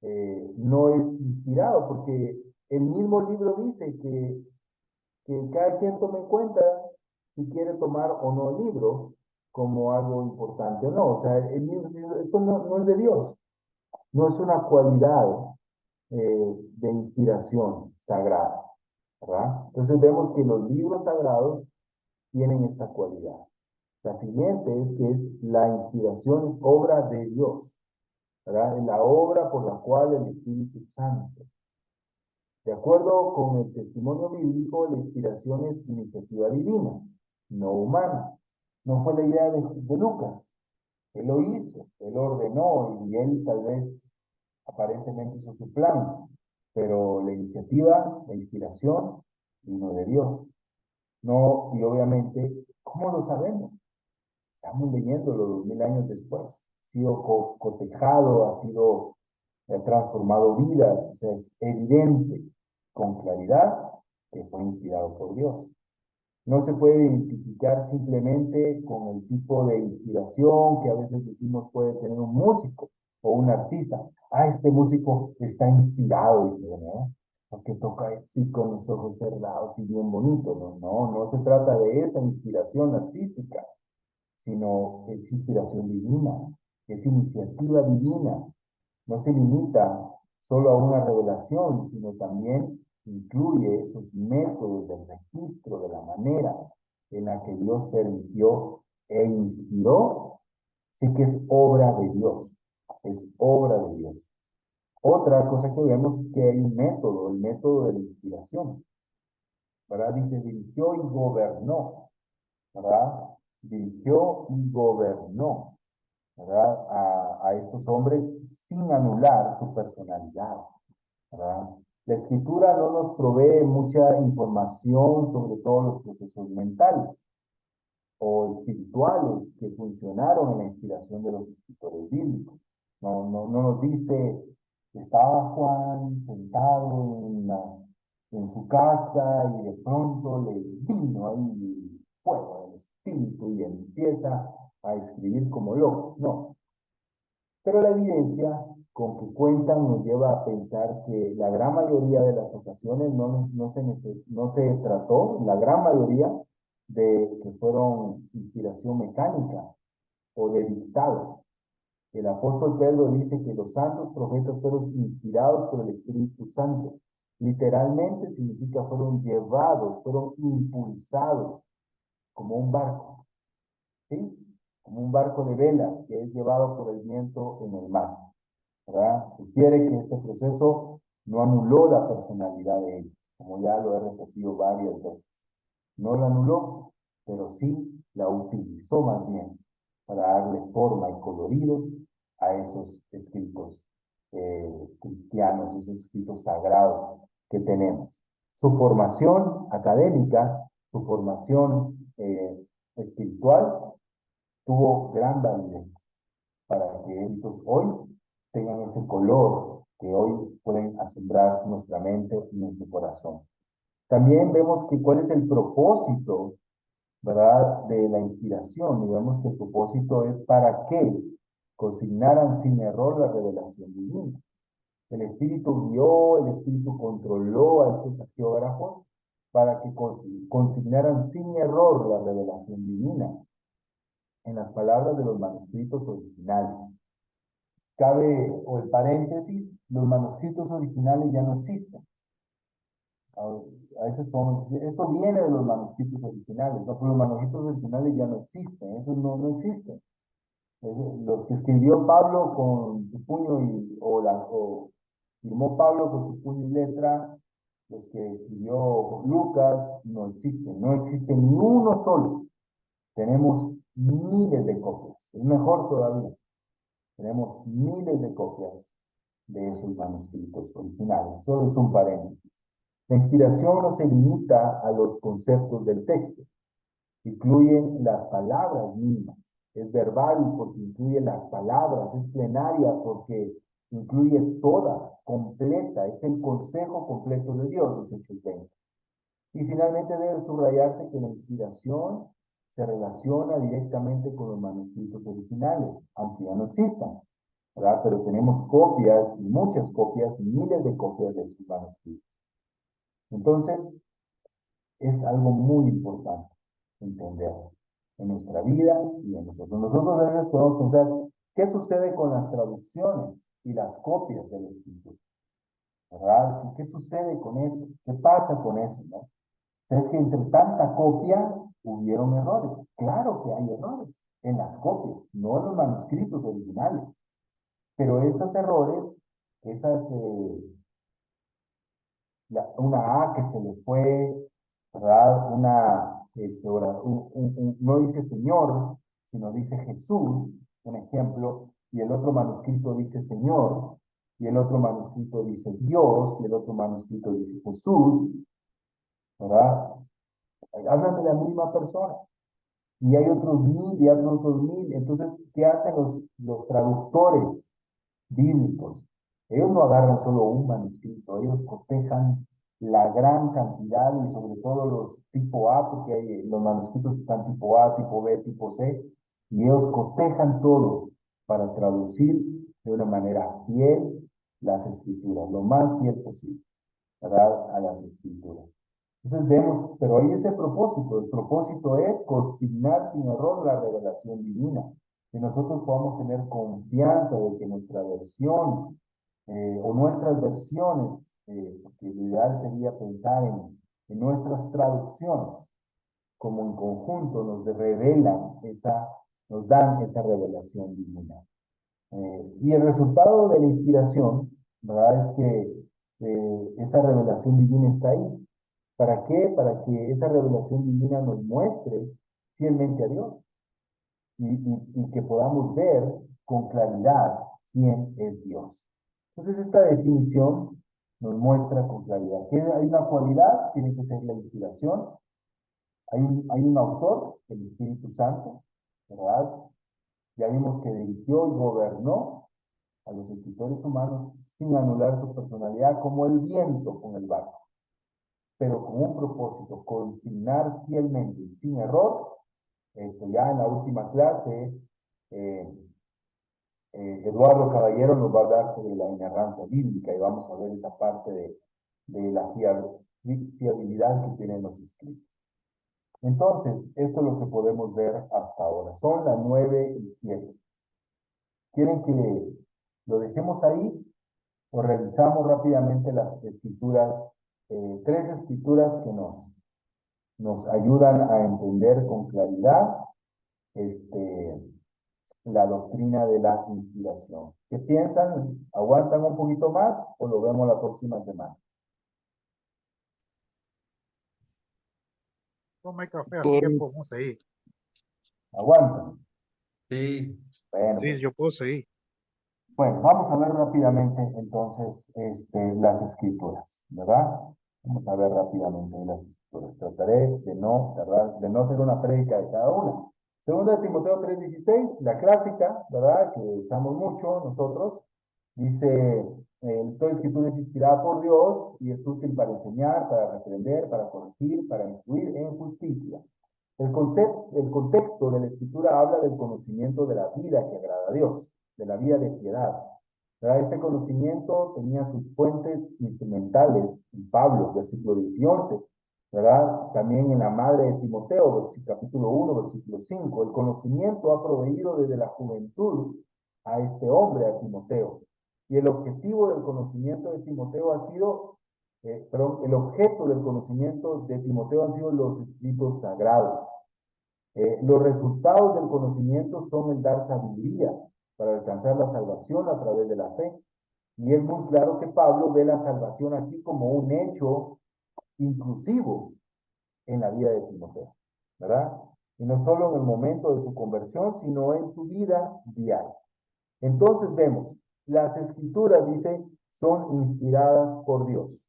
no es inspirado, porque el mismo libro dice que cada quien tome en cuenta si quiere tomar o no el libro como algo importante o no. O sea, el mismo dice, esto no es de Dios, no es una cualidad de inspiración sagrada, ¿verdad? Entonces vemos que los libros sagrados tienen esta cualidad. La siguiente es que es la inspiración es obra de Dios, ¿verdad? Es la obra por la cual el Espíritu Santo. De acuerdo con el testimonio bíblico, la inspiración es iniciativa divina, no humana. No fue la idea de Lucas. Él lo hizo, él ordenó y él tal vez aparentemente hizo su plan, pero la iniciativa, la inspiración vino de Dios. No, y obviamente, ¿cómo lo sabemos? Estamos leyéndolo 2000 años después. Ha sido cotejado, ha sido transformado vidas, o sea, es evidente con claridad que fue inspirado por Dios. No se puede identificar simplemente con el tipo de inspiración que a veces decimos puede tener un músico o un artista. Ah, este músico está inspirado, dice, ¿no? Porque toca así con los ojos cerrados y bien bonito. No se trata de esa inspiración artística, sino es inspiración divina, es iniciativa divina. No se limita solo a una revelación, sino también incluye esos métodos del registro, de la manera en la que Dios permitió e inspiró. Sí que es obra de Dios, es obra de Dios. Otra cosa que vemos es que hay un método, el método de la inspiración, ¿verdad? Dice, dirigió y gobernó, ¿verdad? Dirigió y gobernó, ¿verdad? A estos hombres sin anular su personalidad, ¿verdad? La escritura no nos provee mucha información sobre todos los procesos mentales o espirituales que funcionaron en la inspiración de los escritores bíblicos. No nos dice, estaba Juan sentado en su casa y de pronto le vino ahí fuego del espíritu y empieza a escribir como loco. No. Pero la evidencia con que cuentan nos lleva a pensar que la gran mayoría de las ocasiones no se trató, la gran mayoría, de que fueron inspiración mecánica o de dictado. El apóstol Pedro dice que los santos profetas fueron inspirados por el Espíritu Santo. Literalmente significa fueron llevados, fueron impulsados como un barco, ¿sí? Como un barco de velas que es llevado por el viento en el mar, ¿verdad? Sugiere que este proceso no anuló la personalidad de ellos, como ya lo he repetido varias veces. No la anuló, pero sí la utilizó más bien para darle forma y colorido a esos escritos cristianos, esos escritos sagrados que tenemos. Su formación académica, su formación espiritual, tuvo gran validez para que estos hoy tengan ese color que hoy pueden asombrar nuestra mente y nuestro corazón. También vemos que cuál es el propósito, ¿verdad?, de la inspiración. Y vemos que el propósito es para que consignaran sin error la revelación divina. El Espíritu guió, el Espíritu controló a estos agiógrafos para que consignaran sin error la revelación divina en las palabras de los manuscritos originales. Cabe, o el paréntesis, los manuscritos originales ya no existen. A veces podemos decir, esto viene de los manuscritos originales, no, pero los manuscritos originales ya no existen, esos no existen. Los que escribió Pablo con su puño o firmó Pablo con su puño y letra, los que escribió Lucas, no existe ni uno solo. Tenemos miles de copias, es mejor todavía. Tenemos miles de copias de esos manuscritos originales. Solo es un paréntesis. La inspiración no se limita a los conceptos del texto. Incluye las palabras mismas. Es verbal porque incluye las palabras. Es plenaria porque incluye toda, completa. Es el consejo completo de Dios, dice Hechos 20. Y finalmente debe subrayarse que la inspiración se relaciona directamente con los manuscritos originales, aunque ya no existan. ¿verdad? Pero tenemos copias, muchas copias, miles de copias de sus manuscritos. Entonces, es algo muy importante entender en nuestra vida y en nosotros. Nosotros a veces podemos pensar, ¿qué sucede con las traducciones y las copias de la escritura? ¿Verdad? ¿Qué sucede con eso? ¿Qué pasa con eso, no? Es que entre tanta copia hubieron errores. Claro que hay errores en las copias, no en los manuscritos originales. Pero esos errores, esas, una A que se le fue, ¿verdad? No dice Señor, sino dice Jesús, un ejemplo, y el otro manuscrito dice Señor, y el otro manuscrito dice Dios, y el otro manuscrito dice Jesús, ¿verdad? Hablan de la misma persona. Y hay otros mil, y hay otros mil. Entonces, ¿qué hacen los traductores bíblicos? Ellos no agarran solo un manuscrito, ellos cotejan la gran cantidad y sobre todo los tipo A, porque hay los manuscritos están tipo A, tipo B, tipo C, y ellos cotejan todo para traducir de una manera fiel las escrituras, lo más fiel posible, ¿verdad? A las escrituras. Entonces vemos, pero ahí es el propósito es consignar sin error la revelación divina, que nosotros podamos tener confianza de que nuestra versión o nuestras versiones, porque lo ideal sería pensar en nuestras traducciones, como en conjunto nos revelan nos dan esa revelación divina. Y el resultado de la inspiración, ¿verdad? Es que esa revelación divina está ahí. ¿Para qué? Para que esa revelación divina nos muestre fielmente a Dios y que podamos ver con claridad quién es Dios. Entonces esta definición nos muestra con claridad que hay una cualidad, tiene que ser la inspiración. Hay un autor, el Espíritu Santo, ¿verdad? Ya vimos que dirigió y gobernó a los escritores humanos sin anular su personalidad como el viento con el barco, pero con un propósito, consignar fielmente y sin error. Esto ya en la última clase, eh, Eduardo Caballero nos va a hablar sobre la inerrancia bíblica y vamos a ver esa parte de la fiabilidad que tienen los escritos. Entonces, esto es lo que podemos ver hasta ahora. Son las 9 y 7. ¿Quieren que lo dejemos ahí o revisamos rápidamente las escrituras, tres escrituras que nos ayudan a entender con claridad la doctrina de la inspiración? ¿Qué piensan? ¿Aguantan un poquito más o lo vemos la próxima semana? Toma el café, así Por, que podemos seguir. ¿Aguantan? Sí, Bueno, Sí, pues, yo puedo seguir. bueno, vamos a ver rápidamente entonces las escrituras, ¿verdad? Vamos a ver rápidamente las escrituras. Trataré de no, ¿verdad? De no hacer una prédica de cada una. Segunda de Timoteo 3:16, la clásica, ¿verdad? Que usamos mucho nosotros. Dice, toda escritura es inspirada por Dios y es útil para enseñar, para reprender, para corregir, para instruir en justicia. El contexto de la escritura habla del conocimiento de la vida que agrada a Dios, de la vida de piedad. ¿Verdad? Este conocimiento tenía sus fuentes instrumentales en Pablo, versículo 10 y 11, ¿verdad? También en la madre de Timoteo, capítulo 1, versículo 5. El conocimiento ha proveído desde la juventud a este hombre, a Timoteo. Y el objetivo del conocimiento de Timoteo ha sido, el objeto del conocimiento de Timoteo han sido los escritos sagrados. Los resultados del conocimiento son el dar sabiduría para alcanzar la salvación a través de la fe. Y es muy claro que Pablo ve la salvación aquí como un hecho inclusivo en la vida de Timoteo, ¿verdad? Y no solo en el momento de su conversión, sino en su vida diaria. Entonces vemos, las escrituras, dice, son inspiradas por Dios,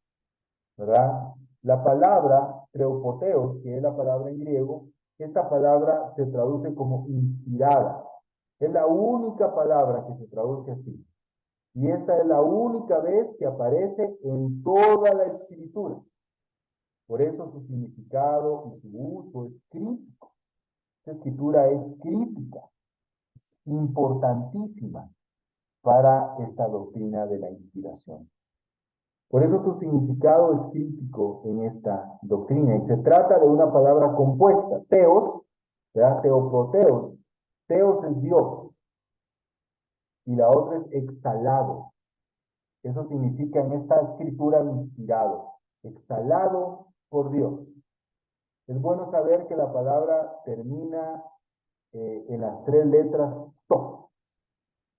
¿verdad? La palabra treopoteos, que es la palabra en griego, esta palabra se traduce como inspirada. Es la única palabra que se traduce así. Y esta es la única vez que aparece en toda la escritura. Por eso su significado y su uso es crítico. Esta escritura es crítica, importantísima. para esta doctrina de la inspiración. Por eso su significado es crítico en esta doctrina, y se trata de una palabra compuesta, teos, ¿verdad? Teoproteos. Teos es Dios, y la otra es exhalado. Eso significa en esta escritura inspirado, exhalado por Dios. Es bueno saber que la palabra termina en las 3 letras tos.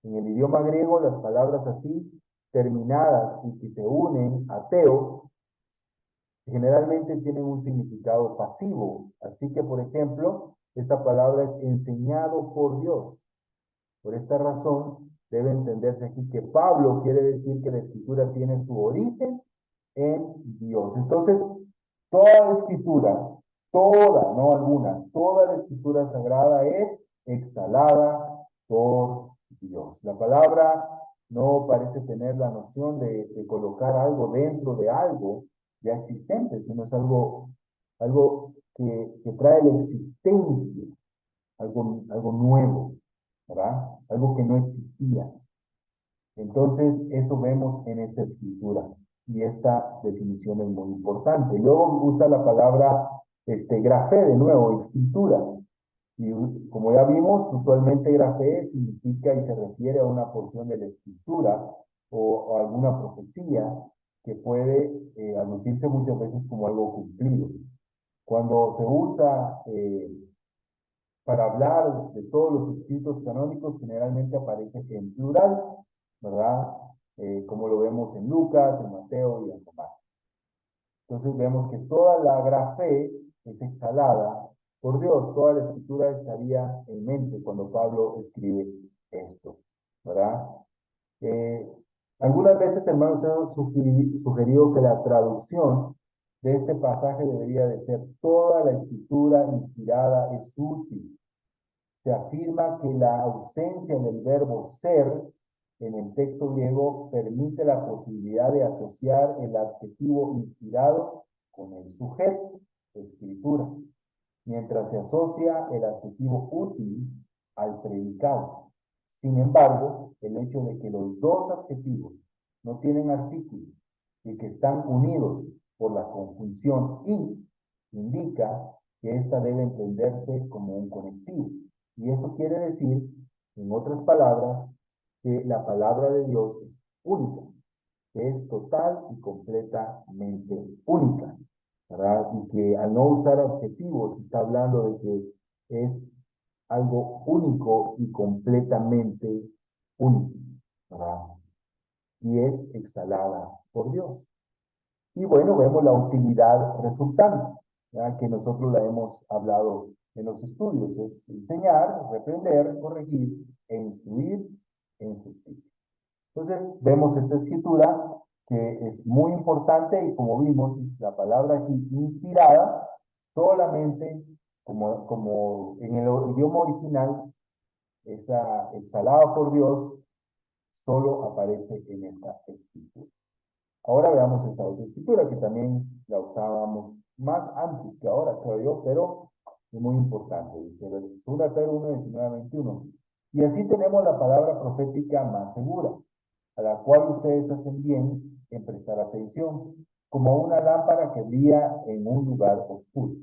En el idioma griego, las palabras así, terminadas y que se unen a teo, generalmente tienen un significado pasivo. Así que, por ejemplo, esta palabra es enseñado por Dios. Por esta razón, debe entenderse aquí que Pablo quiere decir que la escritura tiene su origen en Dios. Entonces, toda escritura, toda, no alguna, toda la escritura sagrada es exhalada por Dios. La palabra no parece tener la noción de colocar algo dentro de algo ya existente, sino es algo que trae la existencia, algo nuevo, ¿verdad? Algo que no existía. Entonces, eso vemos en esta escritura, y esta definición es muy importante. Luego usa la palabra grafé de nuevo, escritura. Y como ya vimos, usualmente grafé significa y se refiere a una porción de la escritura o alguna profecía que puede anunciarse muchas veces como algo cumplido. Cuando se usa para hablar de todos los escritos canónicos, generalmente aparece en plural, ¿verdad? Como lo vemos en Lucas, en Mateo y en Tomás. Entonces vemos que toda la grafé es exhalada por Dios. Toda la escritura estaría en mente cuando Pablo escribe esto, ¿verdad? Algunas veces, hermanos, han sugerido que la traducción de este pasaje debería de ser: toda la escritura inspirada es útil. Se afirma que la ausencia del verbo ser en el texto griego permite la posibilidad de asociar el adjetivo inspirado con el sujeto, escritura, mientras se asocia el adjetivo útil al predicado. Sin embargo, el hecho de que los dos adjetivos no tienen artículo y que están unidos por la conjunción y indica que ésta debe entenderse como un conectivo. Y esto quiere decir, en otras palabras, que la palabra de Dios es única, que es total y completamente única, ¿verdad? Y que al no usar adjetivos está hablando de que es algo único y completamente único, ¿verdad? Y es exhalada por Dios. Y bueno, vemos la utilidad resultante, ¿verdad? Que nosotros la hemos hablado en los estudios: es enseñar, reprender, corregir e instruir en justicia. Entonces, vemos esta escritura que es muy importante, y como vimos, la palabra aquí inspirada, solamente como en el idioma original, esa exhalada por Dios, solo aparece en esta escritura. Ahora veamos esta otra escritura que también la usábamos más antes que ahora, creo yo, pero es muy importante. Dice 2 Pedro 1, 19 a 21. Y así tenemos la palabra profética más segura, a la cual ustedes hacen bien en prestar atención, como una lámpara que brilla en un lugar oscuro,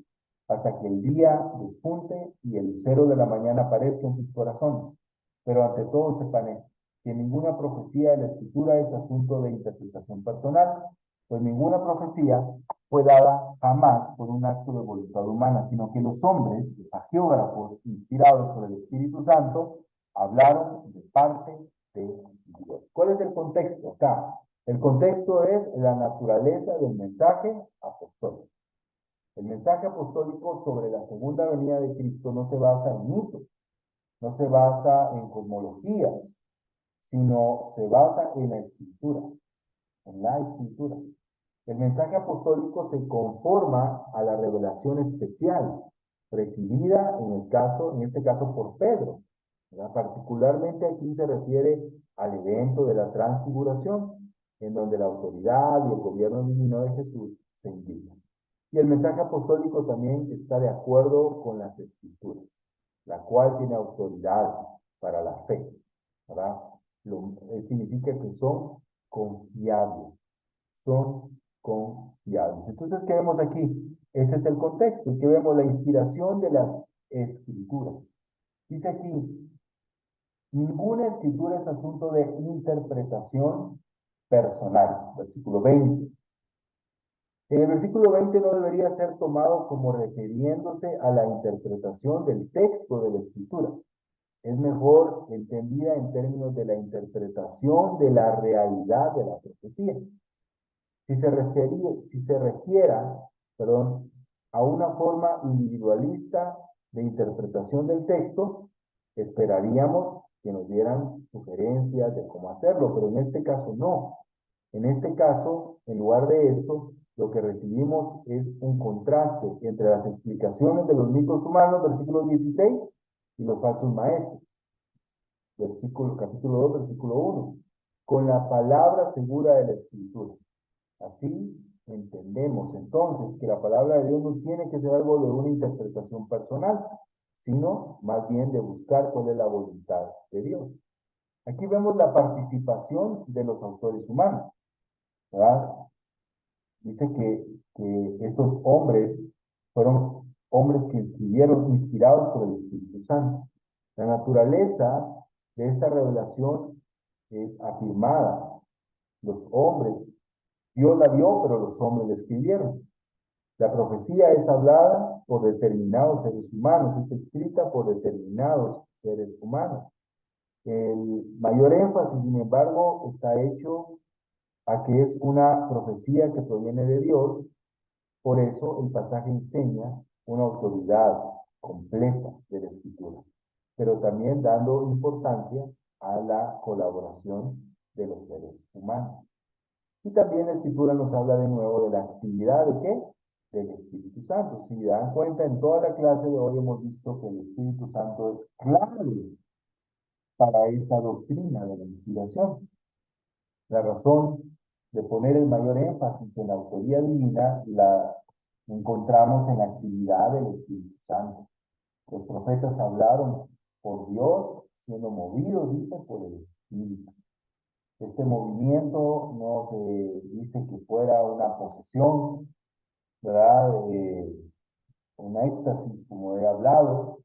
hasta que el día despunte y el lucero de la mañana aparezca en sus corazones. Pero ante todo sepan esto, que ninguna profecía de la Escritura es asunto de interpretación personal, pues ninguna profecía fue dada jamás por un acto de voluntad humana, sino que los hombres, los agiógrafos, inspirados por el Espíritu Santo, hablaron de parte de Dios. ¿Cuál es el contexto acá? El contexto es la naturaleza del mensaje apostólico. El mensaje apostólico sobre la segunda venida de Cristo no se basa en mitos, no se basa en cosmologías, sino se basa en la escritura, en la escritura. El mensaje apostólico se conforma a la revelación especial, recibida en este caso por Pedro, ¿verdad? Particularmente aquí se refiere al evento de la transfiguración, en donde la autoridad y el gobierno divino de Jesús se indican. Y el mensaje apostólico también está de acuerdo con las escrituras, la cual tiene autoridad para la fe, ¿verdad? significa que son confiables. Son confiables. Entonces, ¿qué vemos aquí? Este es el contexto. ¿Y qué vemos? La inspiración de las escrituras. Dice aquí, ninguna escritura es asunto de interpretación personal. Versículo 20. En el versículo 20 no debería ser tomado como refiriéndose a la interpretación del texto de la escritura. Es mejor entendida en términos de la interpretación de la realidad de la profecía. Si se refiera, perdón, a una forma individualista de interpretación del texto, esperaríamos que nos dieran sugerencias de cómo hacerlo, pero en este caso no. En este caso, en lugar de esto, lo que recibimos es un contraste entre las explicaciones de los mitos humanos, versículo 16, y los falsos maestros, capítulo 2, versículo 1, con la palabra segura de la Escritura. Así entendemos entonces que la palabra de Dios no tiene que ser algo de una interpretación personal, sino más bien de buscar cuál es la voluntad de Dios. Aquí vemos la participación de los autores humanos, ¿verdad? Dice que estos hombres fueron hombres que escribieron inspirados por el Espíritu Santo. La naturaleza de esta revelación es afirmada. Los hombres, Dios la dio, pero los hombres la escribieron. La profecía es hablada por determinados seres humanos, es escrita por determinados seres humanos. El mayor énfasis, sin embargo, está hecho a que es una profecía que proviene de Dios. Por eso el pasaje enseña una autoridad completa de la Escritura, pero también dando importancia a la colaboración de los seres humanos. Y también la Escritura nos habla de nuevo de la actividad ¿de qué? Del Espíritu Santo. Si dan cuenta, en toda la clase de hoy hemos visto que el Espíritu Santo es clave para esta doctrina de la inspiración. La razón de poner el mayor énfasis en la autoría divina la encontramos en la actividad del Espíritu Santo. Los profetas hablaron por Dios, siendo movidos, dice, por el Espíritu. Este movimiento no se dice que fuera una posesión, ¿verdad? Un éxtasis, como he hablado,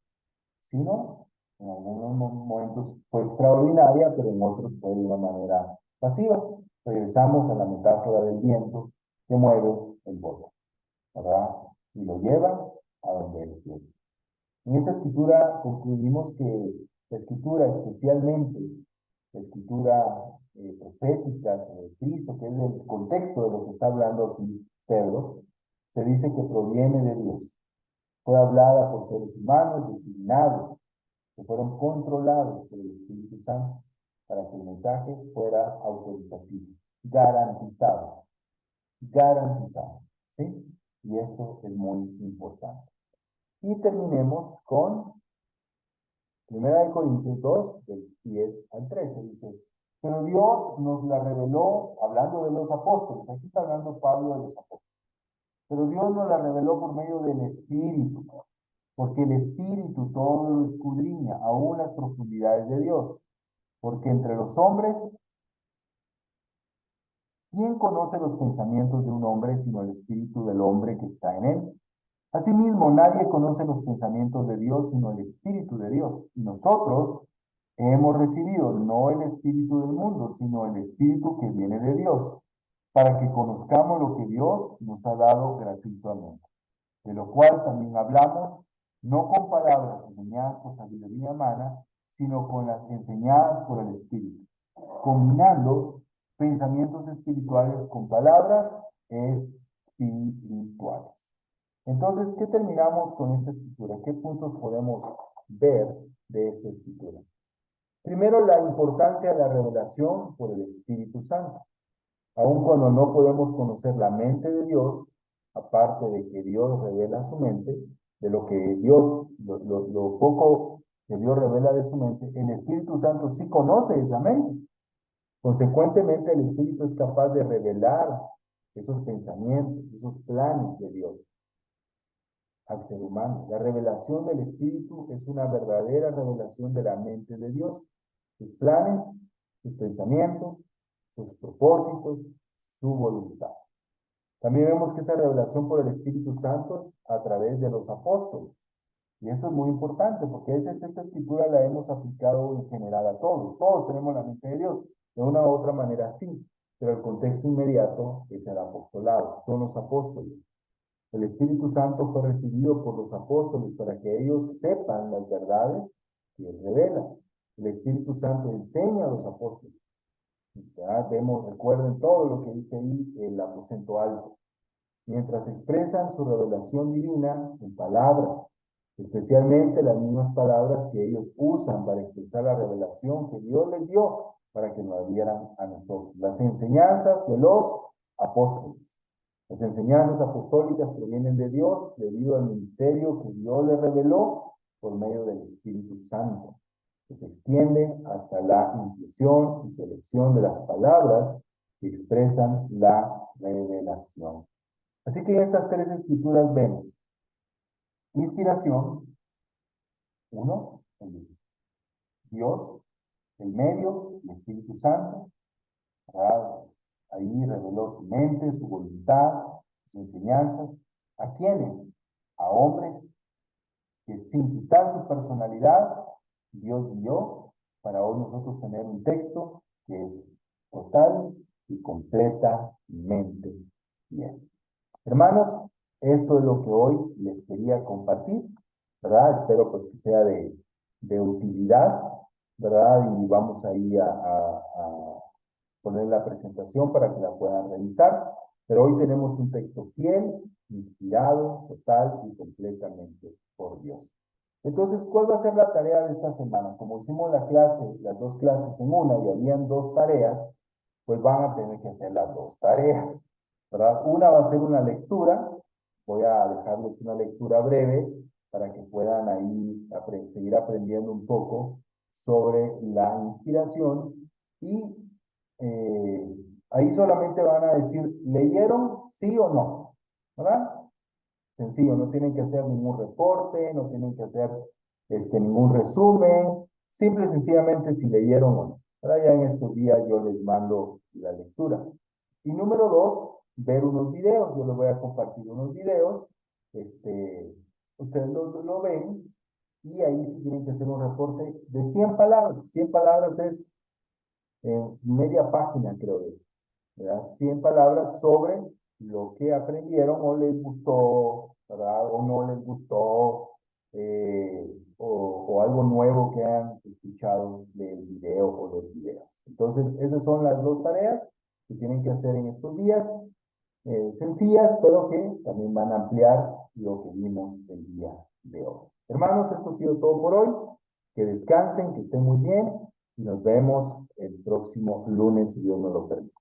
sino en algunos momentos fue extraordinaria, pero en otros fue de una manera pasiva. Regresamos a la metáfora del viento que mueve el bote, ¿verdad? Y lo lleva a donde él quiere. En esta escritura concluimos que la escritura, especialmente la escritura profética sobre Cristo, que es el contexto de lo que está hablando aquí Pedro, se dice que proviene de Dios. Fue hablada por seres humanos designados, que fueron controlados por el Espíritu Santo para que el mensaje fuera autoritativo, garantizado, garantizado, ¿sí? Y esto es muy importante. Y terminemos con 1 Corintios 2, del 10 al 13, dice, pero Dios nos la reveló, hablando de los apóstoles, aquí está hablando Pablo de los apóstoles, pero Dios nos la reveló por medio del Espíritu, porque el Espíritu todo lo escudriña, aún las profundidades de Dios, porque entre los hombres, ¿quién conoce los pensamientos de un hombre sino el Espíritu del hombre que está en él? Asimismo, nadie conoce los pensamientos de Dios sino el Espíritu de Dios. Y nosotros hemos recibido no el Espíritu del mundo, sino el Espíritu que viene de Dios, para que conozcamos lo que Dios nos ha dado gratuitamente. De lo cual también hablamos, no con palabras enseñadas por sabiduría humana, sino con las enseñadas por el Espíritu, combinando pensamientos espirituales con palabras espirituales. Entonces, ¿qué terminamos con esta escritura? ¿Qué puntos podemos ver de esta escritura? Primero, la importancia de la revelación por el Espíritu Santo. Aun cuando no podemos conocer la mente de Dios, aparte de que Dios revela su mente, de lo que Dios, lo poco que Dios revela de su mente, el Espíritu Santo sí conoce esa mente. Consecuentemente, el Espíritu es capaz de revelar esos pensamientos, esos planes de Dios al ser humano. La revelación del Espíritu es una verdadera revelación de la mente de Dios, sus planes sus pensamientos, sus propósitos, su voluntad. También vemos que esa revelación por el Espíritu Santo es a través de los apóstoles. Y eso es muy importante, porque esta escritura la hemos aplicado en general a todos. Todos tenemos la mente de Dios. De una u otra manera sí, pero el contexto inmediato es el apostolado, son los apóstoles. El Espíritu Santo fue recibido por los apóstoles para que ellos sepan las verdades que Él revela. El Espíritu Santo enseña a los apóstoles. Ya vemos, recuerden todo lo que dice ahí el aposento alto. Mientras expresan su revelación divina en palabras, especialmente las mismas palabras que ellos usan para expresar la revelación que Dios les dio para que nos dieran a nosotros. Las enseñanzas de los apóstoles. Las enseñanzas apostólicas provienen de Dios debido al ministerio que Dios les reveló por medio del Espíritu Santo, que se extiende hasta la inclusión y selección de las palabras que expresan la revelación. Así que en estas tres escrituras vemos inspiración, uno, el Dios, el medio, el Espíritu Santo, ¿verdad? Ahí reveló su mente, su voluntad, sus enseñanzas. ¿A quiénes? A hombres que sin quitar su personalidad, Dios dio para hoy nosotros tener un texto que es total y completamente bien. Hermanos, esto es lo que hoy les quería compartir, ¿verdad? Espero pues que sea de utilidad, ¿verdad? Y vamos ahí a poner la presentación para que la puedan revisar. Pero hoy tenemos un texto fiel, inspirado, total y completamente por Dios. Entonces, ¿cuál va a ser la tarea de esta semana? Como hicimos la clase, las dos clases en una y habían dos tareas, pues van a tener que hacer las dos tareas, ¿verdad? Una va a ser una lectura, voy a dejarles una lectura breve para que puedan ahí seguir aprendiendo un poco sobre la inspiración y ahí solamente van a decir, ¿leyeron sí o no? ¿Verdad? Sencillo, no tienen que hacer ningún reporte, no tienen que hacer ningún resumen, simple y sencillamente si leyeron o no. ¿Verdad? Ya en estos días yo les mando la lectura. Y número dos, ver unos videos. Yo les voy a compartir unos videos. Ustedes lo ven y ahí sí tienen que hacer un reporte de 100 palabras. 100 palabras es media página, creo yo. ¿Verdad? 100 palabras sobre lo que aprendieron o les gustó, ¿verdad? O no les gustó, o algo nuevo que han escuchado del video o los videos. Entonces, esas son las dos tareas que tienen que hacer en estos días, sencillas, pero que también van a ampliar lo que vimos el día de hoy. Hermanos, esto ha sido todo por hoy. Que descansen, que estén muy bien y nos vemos el próximo lunes, si Dios nos lo permite.